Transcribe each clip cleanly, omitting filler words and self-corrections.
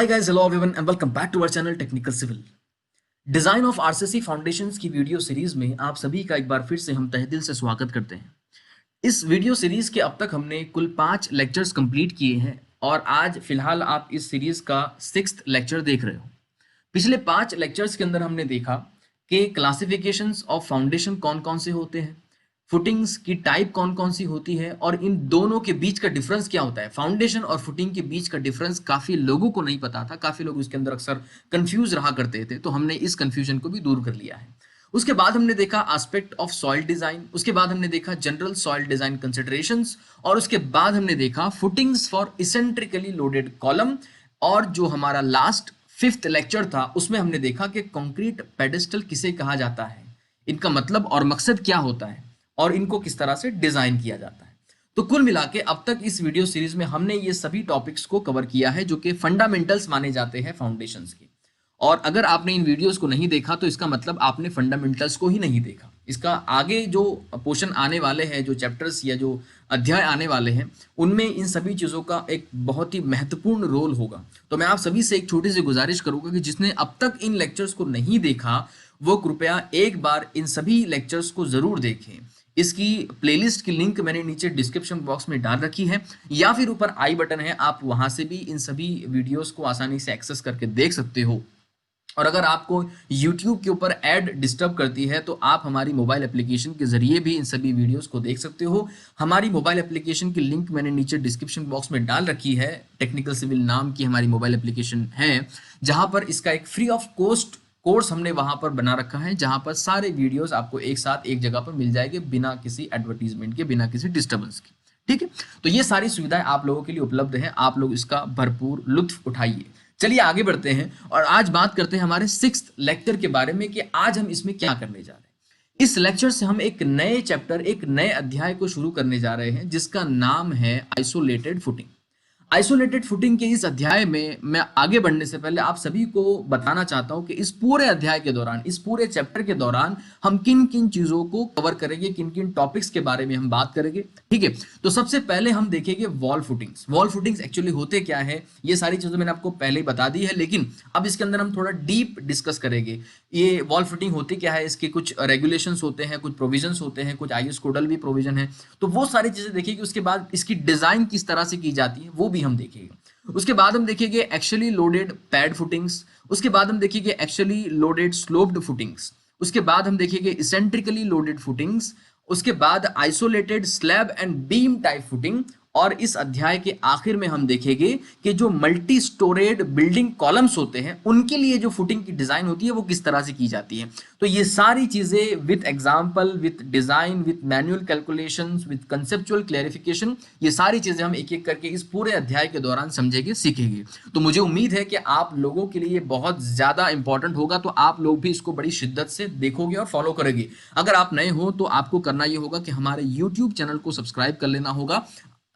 Hi guys, hello everyone and welcome back to our channel Technical Civil. Design of RCC foundations की video series में आप सभी का एक बार फिर से हम तहे दिल से स्वागत करते हैं। इस वीडियो सीरीज के अब तक हमने कुल 5 लेक्चर्स कंप्लीट किए हैं और आज फिलहाल आप इस सीरीज का 6th लेक्चर देख रहे हो। पिछले 5 लेक्चर्स के अंदर हमने देखा कि क्लासिफिकेशंस ऑफ फाउंडेशन कौन कौन से होते हैं, फुटिंग्स की टाइप कौन कौन सी होती है और इन दोनों के बीच का डिफरेंस क्या होता है। फाउंडेशन और फुटिंग के बीच का डिफरेंस काफी लोगों को नहीं पता था, काफी लोग इसके अंदर अक्सर कंफ्यूज रहा करते थे, तो हमने इस कंफ्यूजन को भी दूर कर लिया है। उसके बाद हमने देखा एस्पेक्ट ऑफ सॉइल डिजाइन, उसके बाद हमने देखा जनरल सॉइल डिजाइन कंसिडरेशंस और उसके बाद हमने देखा footings for eccentrically loaded column. और जो हमारा लास्ट 5th लेक्चर था उसमें हमने देखा कि कंक्रीट पेडेस्टल किसे कहा जाता है, इनका मतलब और मकसद क्या होता है और इनको किस तरह से डिजाइन किया जाता है। तो कुल मिला के अब तक इस वीडियो सीरीज में हमने ये सभी टॉपिक्स को कवर किया है जो कि फंडामेंटल्स माने जाते हैं फाउंडेशंस के। और अगर आपने इन वीडियोस को नहीं देखा तो इसका मतलब आपने फंडामेंटल्स को ही नहीं देखा। इसका आगे जो पोर्शन आने वाले हैं, जो चैप्टर्स या जो अध्याय आने वाले हैं, उनमें इन सभी चीज़ों का एक बहुत ही महत्वपूर्ण रोल होगा। तो मैं आप सभी से एक छोटी सी गुजारिश करूंगा कि जिसने अब तक इन लेक्चर्स को नहीं देखा वो कृपया एक बार इन सभी लेक्चर्स को जरूर देखें। इसकी प्लेलिस्ट की लिंक मैंने नीचे डिस्क्रिप्शन बॉक्स में डाल रखी है या फिर ऊपर आई बटन है, आप वहां से भी इन सभी वीडियोस को आसानी से एक्सेस करके देख सकते हो। और अगर आपको YouTube के ऊपर ऐड डिस्टर्ब करती है तो आप हमारी मोबाइल एप्लीकेशन के जरिए भी इन सभी वीडियोस को देख सकते हो। हमारी मोबाइल एप्लीकेशन की लिंक मैंने नीचे डिस्क्रिप्शन बॉक्स में डाल रखी है। टेक्निकल सिविल नाम की हमारी मोबाइल एप्लीकेशन है, जहां पर इसका एक फ्री ऑफ कॉस्ट कोर्स हमने वहां पर बना रखा है, जहां पर सारे वीडियोस आपको एक साथ एक जगह पर मिल जाएंगे बिना किसी एडवर्टीजमेंट के, बिना किसी डिस्टर्बेंस के। ठीक है, तो ये सारी सुविधाएं आप लोगों के लिए उपलब्ध है, आप लोग इसका भरपूर लुत्फ उठाइए। चलिए आगे बढ़ते हैं और आज बात करते हैं हमारे 6th लेक्चर के बारे में कि आज हम इसमें क्या करने जा रहे हैं। इस लेक्चर से हम एक नए चैप्टर, एक नए अध्याय को शुरू करने जा रहे हैं जिसका नाम है आइसोलेटेड फुटिंग। आइसोलेटेड फुटिंग के इस अध्याय में मैं आगे बढ़ने से पहले आप सभी को बताना चाहता हूं कि इस पूरे अध्याय के दौरान, इस पूरे चैप्टर के दौरान हम किन किन चीजों को कवर करेंगे, किन किन टॉपिक्स के बारे में हम बात करेंगे। ठीक है, तो सबसे पहले हम देखेंगे wall footings. Wall footings actually होते क्या है, ये सारी चीजें मैंने आपको पहले ही बता दी है, लेकिन अब इसके अंदर हम थोड़ा डीप डिस्कस करेंगे। ये वॉल फुटिंग होती क्या है, इसके कुछ रेगुलेशंस होते हैं, कुछ प्रोविजंस होते हैं, कुछ आईएस कोडल भी प्रोविजन है, तो वो सारी चीजें देखेंगे। उसके बाद इसकी डिजाइन किस तरह से की जाती है वो भी हम देखेंगे। उसके बाद हम देखेंगे एक्चुअली लोडेड पैड फुटिंग्स, उसके बाद हम देखेंगे एक्चुअली लोडेड स्लोप्ड फुटिंग्स, उसके बाद हम देखेंगे इसेंट्रिकली लोडेड फुटिंग्स, उसके बाद isolated slab and beam type footing, और इस अध्याय के आखिर में हम देखेंगे कि जो मल्टी स्टोरेड बिल्डिंग कॉलम्स होते हैं उनके लिए जो फुटिंग की डिजाइन होती है वो किस तरह से की जाती है। तो ये सारी चीजें with example, with design, with manual calculations, with conceptual clarification, ये सारी चीजें हम एक एक करके इस पूरे अध्याय के दौरान समझेंगे, सीखेंगे। तो मुझे उम्मीद है कि आप लोगों के लिए बहुत ज्यादा इंपॉर्टेंट होगा, तो आप लोग भी इसको बड़ी शिद्दत से देखोगे और फॉलो करोगे। अगर आप नए हो तो आपको करना ये होगा कि हमारे यूट्यूब चैनल को सब्सक्राइब कर लेना होगा।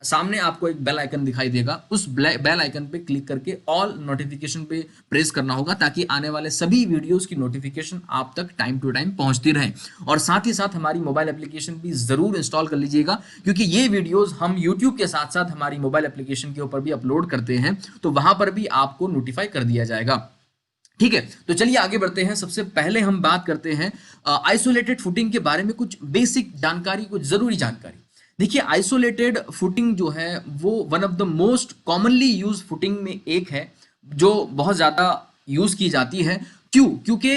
सामने आपको एक बेल आइकन दिखाई देगा, उस बेल आइकन पे क्लिक करके ऑल नोटिफिकेशन पे प्रेस करना होगा ताकि आने वाले सभी वीडियोस की नोटिफिकेशन आप तक टाइम टू टाइम पहुंचती रहे। और साथ ही साथ हमारी मोबाइल एप्लीकेशन भी जरूर इंस्टॉल कर लीजिएगा, क्योंकि ये वीडियोस हम यूट्यूब के साथ साथ हमारी मोबाइल एप्लीकेशन के ऊपर भी अपलोड करते हैं, तो वहां पर भी आपको नोटिफाई कर दिया जाएगा। ठीक है, तो चलिए आगे बढ़ते हैं। सबसे पहले हम बात करते हैं आइसोलेटेड फुटिंग के बारे में, कुछ बेसिक जानकारी, कुछ जरूरी जानकारी। देखिए, आइसोलेटेड फुटिंग जो है वो one of the most commonly use footing में एक है जो बहुत ज्यादा यूज की जाती है। क्यों? क्योंकि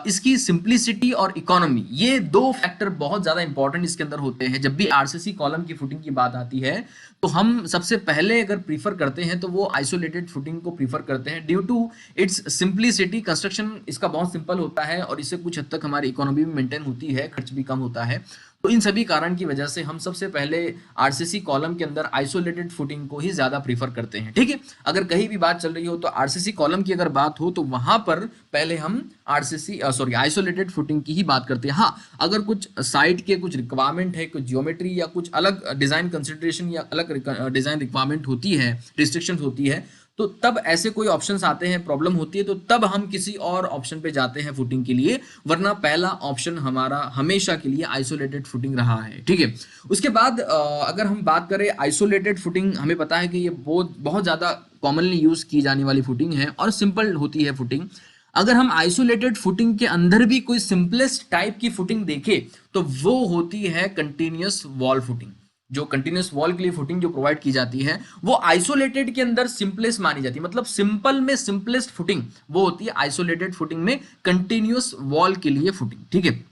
इसकी सिंप्लिसिटी और इकोनॉमी, ये दो फैक्टर बहुत ज्यादा इंपॉर्टेंट इसके अंदर होते हैं। जब भी आरसीसी कॉलम की फुटिंग की बात आती है तो हम सबसे पहले अगर प्रीफर करते हैं तो वो आइसोलेटेड फुटिंग को प्रीफर करते हैं due to its simplicity. Construction इसका बहुत सिंपल होता है और इससे कुछ हद तक हमारी इकोनॉमी भी मेंटेन होती है, खर्च भी कम होता है। तो इन सभी कारण की वजह से हम सबसे पहले आरसीसी कॉलम के अंदर आइसोलेटेड फुटिंग को ही ज्यादा प्रीफर करते हैं। ठीक है, अगर कहीं भी बात चल रही हो तो आरसीसी कॉलम की अगर बात हो तो वहां पर पहले हम आइसोलेटेड फुटिंग की ही बात करते हैं। हाँ, अगर कुछ साइट के कुछ रिक्वायरमेंट है, कुछ ज्योमेट्री या कुछ अलग डिजाइन कंसिडरेशन या अलग डिजाइन रिक्वायरमेंट होती है, रिस्ट्रिक्शंस होती है, तो तब ऐसे कोई ऑप्शंस आते हैं, प्रॉब्लम होती है, तो तब हम किसी और ऑप्शन पे जाते हैं फुटिंग के लिए, वरना पहला ऑप्शन हमारा हमेशा के लिए आइसोलेटेड फुटिंग रहा है। ठीक है, उसके बाद अगर हम बात करें आइसोलेटेड फुटिंग, हमें पता है कि ये बहुत ज्यादा कॉमनली यूज की जाने वाली फुटिंग है और सिंपल होती है फुटिंग। अगर हम आइसोलेटेड फुटिंग के अंदर भी कोई सिंपलेस्ट टाइप की फुटिंग देखें तो वो होती है कंटिन्यूअस वॉल फुटिंग। जो कंटिन्यूअस वॉल के लिए फुटिंग जो प्रोवाइड की जाती है वो आइसोलेटेड के अंदर सिंपलेस्ट मानी जाती है। मतलब सिंपल में सिंपलेस्ट फुटिंग वो होती है आइसोलेटेड फुटिंग में कंटिन्यूअस वॉल के लिए फुटिंग, ठीक है।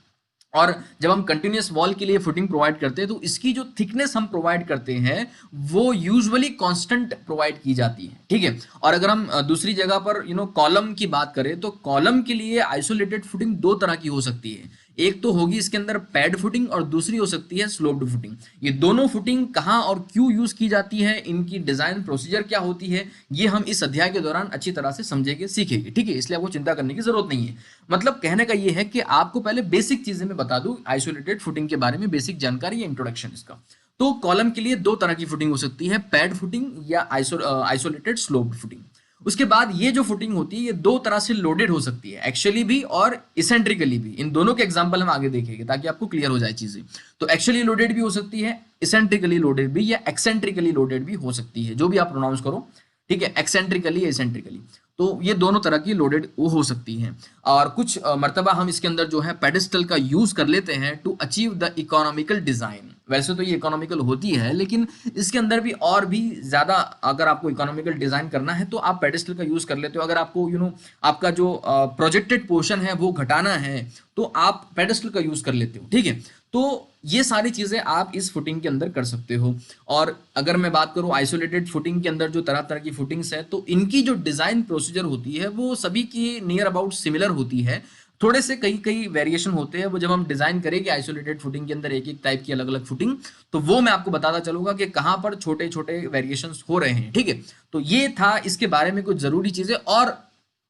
और जब हम कंटिन्यूअस वॉल के लिए फुटिंग प्रोवाइड करते हैं तो इसकी जो थिकनेस हम प्रोवाइड करते हैं वो यूजुअली कांस्टेंट प्रोवाइड की जाती है, ठीक है। और अगर हम दूसरी जगह पर कॉलम की बात करें तो कॉलम के लिए आइसोलेटेड फुटिंग दो तरह की हो सकती है। एक तो होगी इसके अंदर पैड फुटिंग और दूसरी हो सकती है स्लोप्ड फुटिंग। ये दोनों फुटिंग कहाँ और क्यों यूज की जाती है, इनकी डिजाइन प्रोसीजर क्या होती है, ये हम इस अध्याय के दौरान अच्छी तरह से समझेंगे, सीखेंगे, ठीक है। इसलिए आपको चिंता करने की जरूरत नहीं है। मतलब कहने का ये है कि आपको पहले बेसिक चीजें मैं बता दूं आइसोलेटेड फुटिंग के बारे में, बेसिक जानकारी या इंट्रोडक्शन इसका। तो कॉलम के लिए दो तरह की फुटिंग हो सकती है, पैड फुटिंग या आइसोलेटेड स्लोप्ड फुटिंग। उसके बाद ये जो फुटिंग होती है ये दो तरह से लोडेड हो सकती है, एक्चुअली भी और इसेंट्रिकली भी। इन दोनों के एग्जांपल हम आगे देखेंगे ताकि आपको क्लियर हो जाए चीजें। तो एक्चुअली लोडेड भी हो सकती है, इसेंट्रिकली लोडेड भी या एक्सेंट्रिकली लोडेड भी हो सकती है, जो भी आप प्रोनाउंस करो, ठीक है, एक्सेंट्रिकली या इसेंट्रिकली। तो ये दोनों तरह की लोडेड वो हो सकती हैं। और कुछ मर्तबा हम इसके अंदर जो है पेडिस्टल का यूज कर लेते हैं to achieve the economical design. वैसे तो ये इकोनॉमिकल होती है लेकिन इसके अंदर भी और भी ज्यादा अगर आपको इकोनॉमिकल डिजाइन करना है तो आप पेडिस्टल का यूज कर लेते हो। अगर आपको आपका जो प्रोजेक्टेड पोर्शन है वो घटाना है तो आप पेडिस्टल का यूज कर लेते हो, ठीक है। तो ये सारी चीजें आप इस फुटिंग के अंदर कर सकते हो। और अगर मैं बात करूं आइसोलेटेड फुटिंग के अंदर जो तरह तरह की फुटिंग्स है तो इनकी जो डिजाइन प्रोसीजर होती है वो सभी की नियर अबाउट सिमिलर होती है। थोड़े से कई कई वेरिएशन होते हैं, वो जब हम डिजाइन करेंगे आइसोलेटेड फुटिंग के अंदर एक एक टाइप की अलग अलग फुटिंग, तो वो मैं आपको बताता चलूंगा कि कहां पर छोटे छोटे वेरिएशंस हो रहे हैं, ठीक है। तो ये था इसके बारे में कुछ जरूरी चीजें। और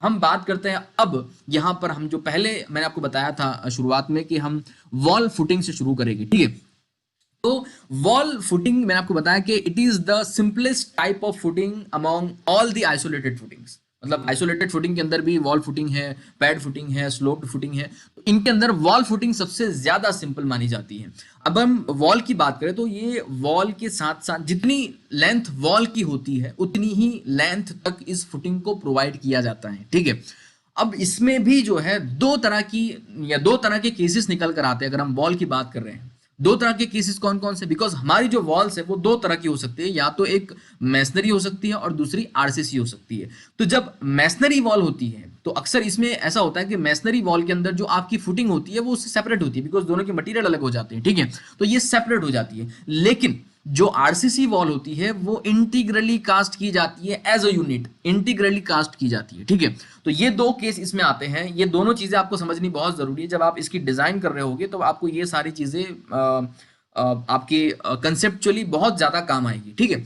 हम बात करते हैं अब यहां पर हम जो पहले मैंने आपको बताया था शुरुआत में कि हम वॉल फुटिंग से शुरू करेंगे, ठीक है। तो वॉल फुटिंग मैंने आपको बताया कि it is the simplest type of footing among all the isolated footings. मतलब आइसोलेटेड फुटिंग के अंदर भी वॉल फुटिंग है, पैड फुटिंग है, स्लोप्ड फुटिंग है, तो इनके अंदर वॉल फुटिंग सबसे ज्यादा सिंपल मानी जाती है। अब हम वॉल की बात करें तो ये वॉल के साथ साथ जितनी लेंथ वॉल की होती है उतनी ही लेंथ तक इस फुटिंग को प्रोवाइड किया जाता है, ठीक है। अब इसमें भी जो है दो तरह की या दो तरह के केसेस निकल कर आते हैं। अगर हम वॉल की बात कर रहे हैं, दो तरह के केसेस कौन कौन से, बिकॉज हमारी जो वॉल्स है वो दो तरह की हो सकती है, या तो एक मैसनरी हो सकती है और दूसरी आरसीसी हो सकती है। तो जब मैसनरी वॉल होती है तो अक्सर इसमें ऐसा होता है कि मैसनरी वॉल के अंदर जो आपकी फुटिंग होती है वो उससे सेपरेट होती है, बिकॉज दोनों के मटेरियल अलग हो जाते हैं, ठीक है। तो ये सेपरेट हो जाती है। लेकिन जो आरसीसी वॉल होती है वो इंटीग्रली कास्ट की जाती है, as a unit integrally cast की जाती है, ठीक है। तो ये दो केस इसमें आते हैं। ये दोनों चीजें आपको समझनी बहुत जरूरी है। जब आप इसकी डिजाइन कर रहे होगे तो आपको ये सारी चीजें आपके कंसेप्चुअली बहुत ज्यादा काम आएगी, ठीक है।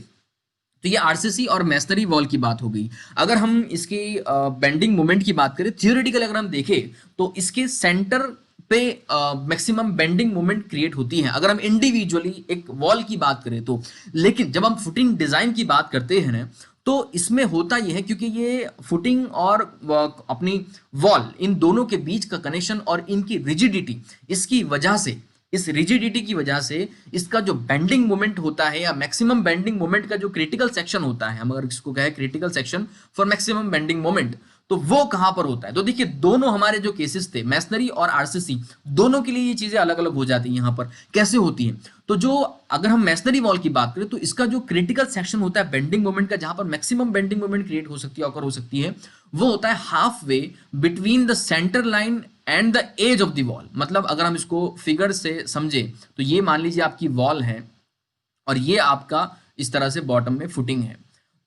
तो ये आरसीसी और मैसनरी वॉल की बात हो गई। अगर हम इसकी बेंडिंग मोमेंट की बात करें, थियोरेटिकल अगर हम देखें तो इसके सेंटर पे मैक्सिमम बेंडिंग मोमेंट क्रिएट होती है अगर हम इंडिविजुअली एक वॉल की बात करें तो। लेकिन जब हम फुटिंग डिजाइन की बात करते हैं ना तो इसमें होता यह है क्योंकि ये फुटिंग और अपनी वॉल इन दोनों के बीच का कनेक्शन और इनकी रिजिडिटी, इसकी वजह से, इस रिजिडिटी की वजह से इसका जो बेंडिंग मोमेंट होता है या मैक्सिमम बेंडिंग मोमेंट का जो क्रिटिकल सेक्शन होता है, हम अगर इसको कहें critical section for maximum bending moment, तो वो कहां पर होता है। तो देखिए दोनों हमारे जो केसेस थे मैसनरी और आरसीसी, दोनों के लिए ये चीजें अलग अलग हो जाती हैं। यहां पर कैसे होती हैं, तो जो अगर हम मैसनरी वॉल की बात करें तो इसका जो क्रिटिकल सेक्शन होता है बेंडिंग मोमेंट का, जहां पर मैक्सिमम बेंडिंग मोमेंट क्रिएट हो सकती है, ऑकर हो सकती है, वो होता है half way between the centre line and the edge of the wall. मतलब अगर हम इसको फिगर से समझे तो ये मान लीजिए आपकी वॉल है और ये आपका इस तरह से बॉटम में फुटिंग है।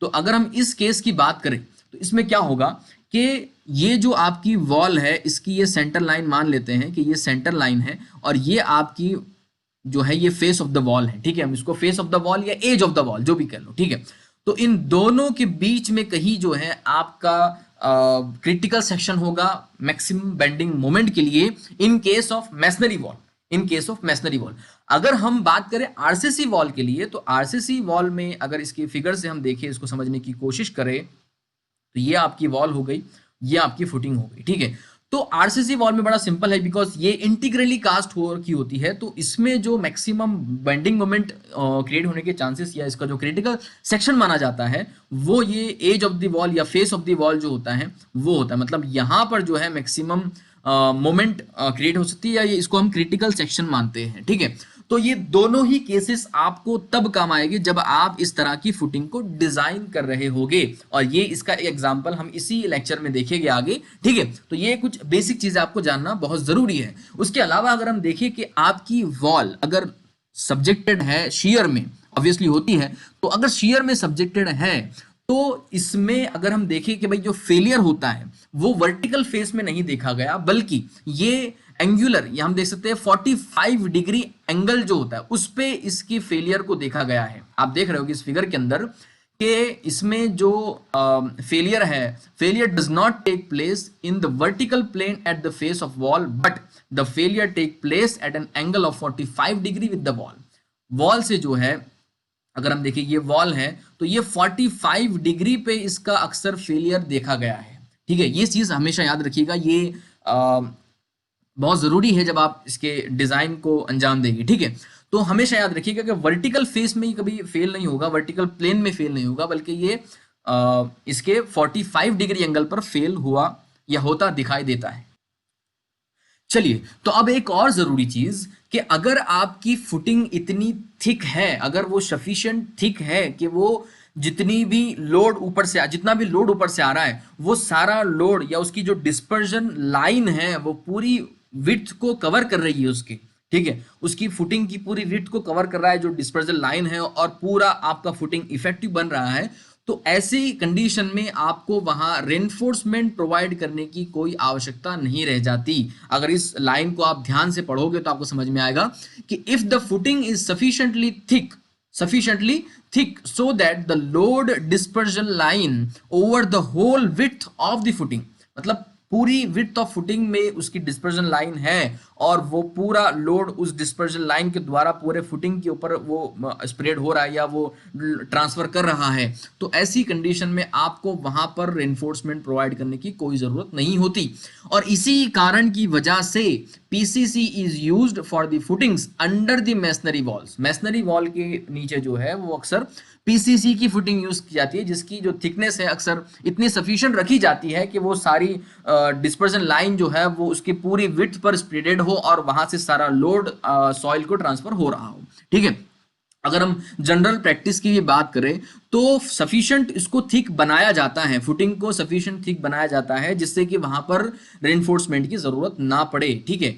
तो अगर हम इस केस की बात करें तो इसमें क्या होगा कि ये जो आपकी वॉल है इसकी ये सेंटर लाइन मान लेते हैं कि ये सेंटर लाइन है और ये आपकी जो है ये फेस ऑफ द वॉल है, ठीक है। हम इसको फेस ऑफ द वॉल या एज ऑफ द वॉल जो भी कह लो, ठीक है। तो इन दोनों के बीच में कहीं जो है आपका क्रिटिकल सेक्शन होगा मैक्सिमम बेंडिंग मोमेंट के लिए in case of masonry wall, in case of masonry wall. अगर हम बात करें आरसीसी वॉल के लिए तो आरसीसी वॉल में अगर इसकी फिगर से हम देखें, इसको समझने की कोशिश करें, तो ये आपकी वॉल हो गई, ये आपकी फुटिंग हो गई, ठीक है। तो आरसीसी वॉल में बड़ा सिंपल है, बिकॉज ये इंटीग्रली कास्ट हो की होती है, तो इसमें जो मैक्सिमम बेंडिंग मोमेंट क्रिएट होने के चांसेस या इसका जो क्रिटिकल सेक्शन माना जाता है वो ये एज ऑफ द वॉल या फेस ऑफ द वॉल जो होता है वो होता है। मतलब यहाँ पर जो है मैक्सिमम मोमेंट क्रिएट हो सकती है, या ये इसको हम क्रिटिकल सेक्शन मानते हैं, ठीक है। तो ये दोनों ही केसेस आपको तब काम आएंगे जब आप इस तरह की फुटिंग को डिजाइन कर रहे होगे, और ये इसका एग्जांपल हम इसी लेक्चर में देखेंगे आगे, ठीक है। तो ये कुछ बेसिक चीजें आपको जानना बहुत जरूरी है। उसके अलावा अगर हम देखें कि आपकी वॉल अगर सब्जेक्टेड है शियर में, ऑब्वियसली होती है, तो अगर शियर में सब्जेक्टेड है तो इसमें अगर हम देखें कि भाई जो फेलियर होता है वो वर्टिकल फेस में नहीं देखा गया, बल्कि ये एंगुलर, ये हम देख सकते हैं 45 डिग्री एंगल जो होता है उस पे इसकी फेलियर को देखा गया है। आप देख रहे हो कि इस फिगर के अंदर कि इसमें जो फेलियर है, failure does not take place in the vertical plane at the face of wall, but the failure take place at an angle of 45 degree with the wall. Wall से जो है अगर हम देखें ये वॉल है तो ये 45 डिग्री पे इसका अक्सर फेलियर देखा गया है, ठीक है। ये चीज हमेशा याद रखिएगा, ये बहुत जरूरी है जब आप इसके डिजाइन को अंजाम देंगे, ठीक है। तो हमेशा याद रखिएगा कि वर्टिकल फेस में ही कभी फेल नहीं होगा, वर्टिकल प्लेन में फेल नहीं होगा, बल्कि ये इसके 45 डिग्री एंगल पर फेल हुआ या होता दिखाई देता है। चलिए, तो अब एक और जरूरी चीज कि अगर आपकी फुटिंग इतनी थिक है, अगर वो सफिशिएंट थिक है कि वो जितनी भी लोड ऊपर से जितना भी लोड ऊपर से आ रहा है वो सारा लोड या उसकी जो डिस्पर्जन लाइन है वो पूरी विड्थ को कवर कर रही है उसकी, ठीक है। उसकी फुटिंग की पूरी विड्थ को कवर कर रहा है जो डिस्पर्जन लाइन है, और पूरा आपका फुटिंग इफेक्टिव बन रहा है, तो ऐसी कंडीशन में आपको वहां रेनफोर्समेंट प्रोवाइड करने की कोई आवश्यकता नहीं रह जाती। अगर इस लाइन को आप ध्यान से पढ़ोगे तो आपको समझ में आएगा कि if the footing is sufficiently thick so that the load dispersion line over the whole width of the footing, मतलब पूरी विड्थ ऑफ फुटिंग में उसकी डिस्पर्जन लाइन है और वो पूरा लोड उस डिस्पर्जन लाइन के द्वारा पूरे फुटिंग के ऊपर वो स्प्रेड हो रहा है या वो ट्रांसफर कर रहा है, तो ऐसी कंडीशन में आपको वहां पर रेनफोर्समेंट प्रोवाइड करने की कोई जरूरत नहीं होती। और इसी कारण की वजह से PCC is used for the footings under the masonry walls. Masonry wall के नीचे जो है वो अक्सर पीसीसी की फुटिंग यूज की जाती है, जिसकी जो थिकनेस है अक्सर इतनी सफिशिएंट रखी जाती है कि वो सारी डिस्पर्जन लाइन जो है वो उसकी पूरी विड्थ पर स्प्रेडेड हो और वहां से सारा लोड सॉइल को ट्रांसफर हो रहा हो, ठीक है। अगर हम जनरल प्रैक्टिस की भी बात करें तो सफिशिएंट इसको थिक बनाया जाता है, फुटिंग को सफिशिएंट थिक बनाया जाता है जिससे कि वहां पर रेनफोर्समेंट की जरूरत ना पड़े, ठीक है।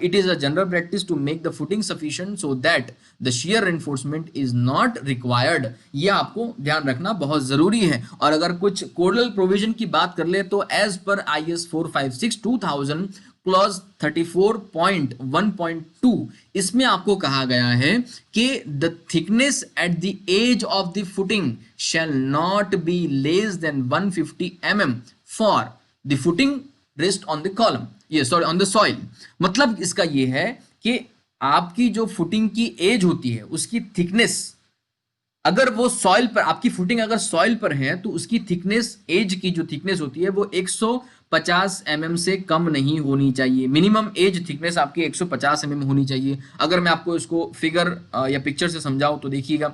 It is a general practice to make the footing sufficient so that the shear reinforcement is not required. ये आपको ध्यान रखना बहुत जरूरी है। और अगर कुछ कोडल प्रोविजन की बात कर ले तो एज पर IS 456/2000 क्लॉज 34.1.2 इसमें आपको कहा गया है कि the thickness at the edge of the footing shall not be less than 150 mm for the footing rest on the column, ये सॉरी ऑन द सॉइल। मतलब इसका ये है कि आपकी जो फुटिंग की एज होती है उसकी थिकनेस, अगर वो सॉइल पर आपकी फुटिंग अगर सॉइल पर है तो उसकी थिकनेस, एज की जो थिकनेस होती है वो 150 mm से कम नहीं होनी चाहिए। मिनिमम एज थिकनेस आपकी 150 mm होनी चाहिए। अगर मैं आपको इसको फिगर या पिक्चर से समझाऊं तो देखिएगा,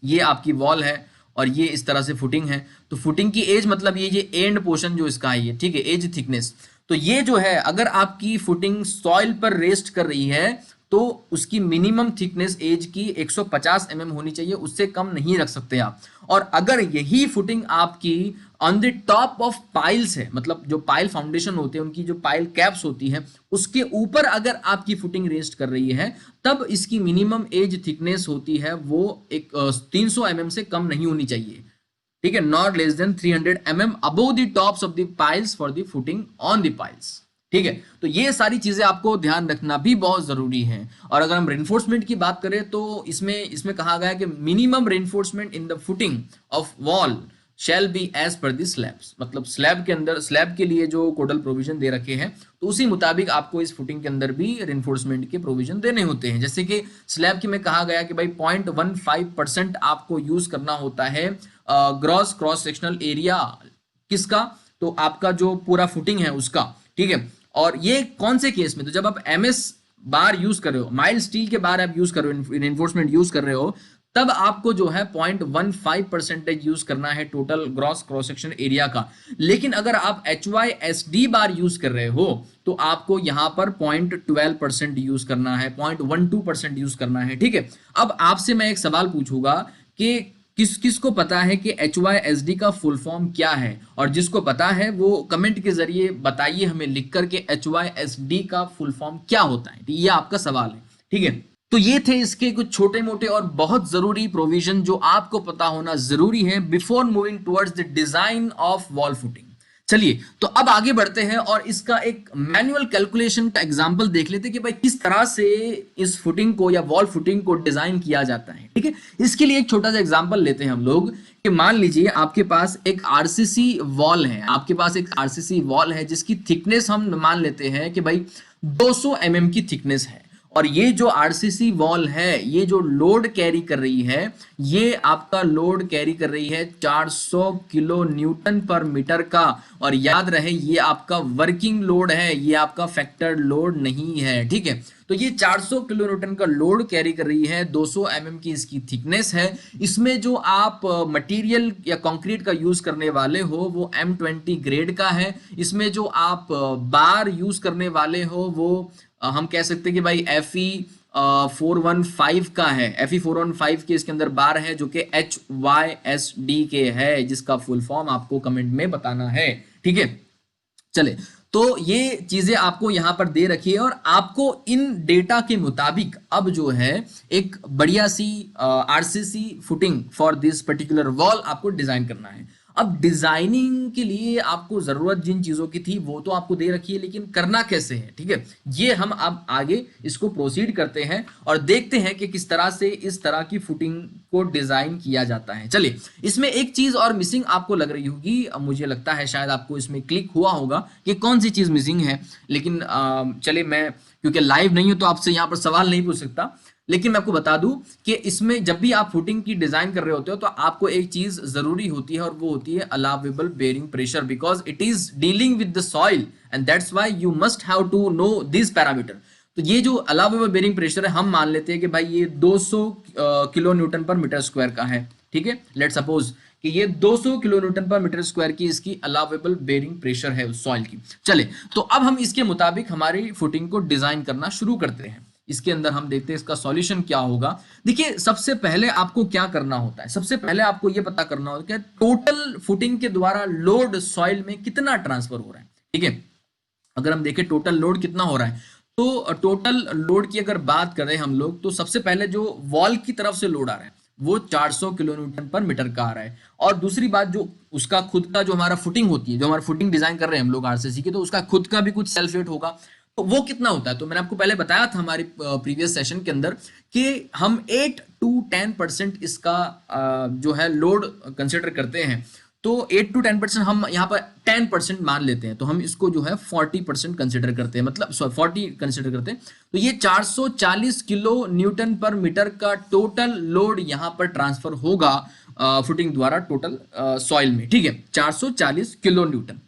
ये आपकी वॉल है और ये इस तरह से फुटिंग है, तो फुटिंग की एज मतलब ये एंड पोर्शन जो इसका है ये, ठीक है, एज थिकनेस। तो ये जो है अगर आपकी फुटिंग सॉइल पर रेस्ट कर रही है तो उसकी मिनिमम थिकनेस एज की 150 mm होनी चाहिए, उससे कम नहीं रख सकते आप। और अगर यही फुटिंग आपकी on the top of piles है, मतलब जो पाइल फाउंडेशन होते हैं उनकी जो पाइल कैप्स होती है उसके ऊपर अगर आपकी फुटिंग रेस्ट कर रही है तब इसकी मिनिमम एज थिकनेस होती है वो 300 mm से कम नहीं होनी चाहिए, ठीक है, not less than 300 mm above the tops of the piles for the footing on the piles, ठीक है। तो ये सारी चीजें आपको ध्यान रखना भी बहुत जरूरी है। और अगर हम रेनफोर्समेंट की बात करें तो इसमें कहा गया है कि minimum reinforcement in the footing of wall shall be as per the slabs, मतलब स्लैब के अंदर, स्लैब के लिए जो कोडल प्रोविजन दे रखे हैं तो उसी मुताबिक आपको इस फुटिंग के अंदर भी रेनफोर्समेंट के प्रोविजन देने होते हैं। जैसे कि स्लैब के में कहा गया कि भाई 0.15% आपको यूज करना होता है ग्रॉस क्रॉस सेक्शनल एरिया, किसका, तो आपका जो पूरा फुटिंग है उसका ठीक है। और ये कौन से केस में, तो जब आप एमएस बार यूज कर रहे हो, माइल्ड स्टील के बार आप यूज कर रहे हो, इन्फोर्समेंट यूज कर रहे हो, तब आपको जो है 0.15% यूज करना है total gross cross section area का। लेकिन अगर आप HYSD बार यूज कर रहे हो तो आपको यहां पर 0.12% यूज करना है, 0.12% यूज करना है, ठीक है। अब आपसे मैं एक सवाल पूछूंगा कि किसको पता है कि HYSD का फुल फॉर्म क्या है, और जिसको पता है वो कमेंट के जरिए बताइए हमें लिख करके HYSD का फुल फॉर्म क्या होता है। ये आपका सवाल है, ठीक है। तो ये थे इसके कुछ छोटे मोटे और बहुत जरूरी प्रोविजन जो आपको पता होना जरूरी है before moving towards the design of wall footing. चलिए तो अब आगे बढ़ते हैं और इसका एक मैनुअल कैलकुलेशन का एग्जांपल देख लेते हैं कि भाई किस तरह से इस फुटिंग को या वॉल फुटिंग को डिजाइन किया जाता है, ठीक है। इसके लिए एक छोटा सा एग्जांपल लेते हैं हम लोग कि मान लीजिए आपके पास एक आरसीसी वॉल है, आपके पास एक आरसीसी वॉल है जिसकी थिकनेस हम मान लेते हैं कि भाई 200 mm की थिकनेस है। और ये जो आरसीसी वॉल है, ये जो लोड कैरी कर रही है, ये आपका लोड कैरी कर रही है 400 किलो न्यूटन पर मीटर का। और याद रहे ये आपका वर्किंग लोड है, ये आपका फैक्टर लोड नहीं है, ठीक है। तो ये 400 किलो न्यूटन का लोड कैरी कर रही है, 200 mm की इसकी थिकनेस है। इसमें जो आप मटेरियल या कंक्रीट का यूज करने वाले हो वो M20 ग्रेड का है। इसमें जो आप बार यूज करने वाले हो वो हम कह सकते हैं कि भाई FE415 का है। FE415 के इसके अंदर बार है जो कि HYSD के है, जिसका फुल फॉर्म आपको कमेंट में बताना है, ठीक है। चले तो ये चीजें आपको यहां पर दे रखी है और आपको इन डेटा के मुताबिक अब जो है एक बढ़िया सी RCC footing for this particular wall आपको डिजाइन करना है। अब डिजाइनिंग के लिए आपको जरूरत जिन चीजों की थी वो तो आपको दे रखी है, लेकिन करना कैसे है, ठीक है। ये हम अब आगे इसको प्रोसीड करते हैं और देखते हैं कि किस तरह से इस तरह की फुटिंग को डिजाइन किया जाता है। चलिए इसमें एक चीज और मिसिंग आपको लग रही होगी, मुझे लगता है शायद आपको इसमें क्लिक हुआ होगा कि कौन सी चीज मिसिंग है, लेकिन चलिए मैं क्योंकि लाइव नहीं हूं तो आपसे यहाँ पर सवाल नहीं पूछ सकता, लेकिन मैं आपको बता दूं कि इसमें जब भी आप फुटिंग की डिजाइन कर रहे होते हो तो आपको एक चीज जरूरी होती है और वो होती है allowable bearing pressure, because it is dealing with the soil and that's why you must have to know this parameter. तो ये जो अलाउेबल बेयरिंग प्रेशर है हम मान लेते हैं कि भाई ये 200 किलो न्यूटन पर मीटर स्क्वायर का है, ठीक है। लेट सपोज कि ये 200 किलो न्यूटन पर मीटर स्क्वायर की इसकी अलाउेबल बेयरिंग प्रेशर है उस सॉइल की। चले तो अब हम इसके मुताबिक हमारी फुटिंग को डिजाइन करना शुरू करते हैं। इसके अंदर हम देखते हैं इसका सॉल्यूशन क्या होगा। देखिए सबसे पहले आपको क्या करना होता है, सबसे पहले आपको यह पता करना होता है कि टोटल फुटिंग के द्वारा लोड सॉइल में कितना ट्रांसफर हो रहा है, ठीक है। अगर हम देखें टोटल लोड कितना हो रहा है, तो टोटल लोड की अगर बात करें हम लोग, तो सबसे पहले जो वॉल की तरफ से लोड आ रहा है वो 400 किलो न्यूटन पर मीटर का आ रहा है। और दूसरी बात जो उसका खुद का जो हमारा फुटिंग होती है, जो हमारा फुटिंग डिजाइन कर रहे हैं हम लोग आरसीसी की, तो उसका खुद का भी कुछ सेल्फ वेट होगा। तो वो कितना होता है, तो मैंने आपको पहले बताया था हमारी प्रीवियस सेशन के अंदर कि हम 8 to 10% इसका जो है लोड कंसिडर करते हैं। तो 8 to 10% हम यहाँ पर 10% मान लेते हैं, तो हम इसको जो है 40% कंसिडर करते हैं, मतलब 40 कंसिडर करते हैं। तो ये 440 किलो न्यूटन पर मीटर का टोटल लोड यहाँ पर ट्रांसफर होगा फुटिंग द्वारा टोटल सॉइल में, ठीक है। 440 किलो न्यूटन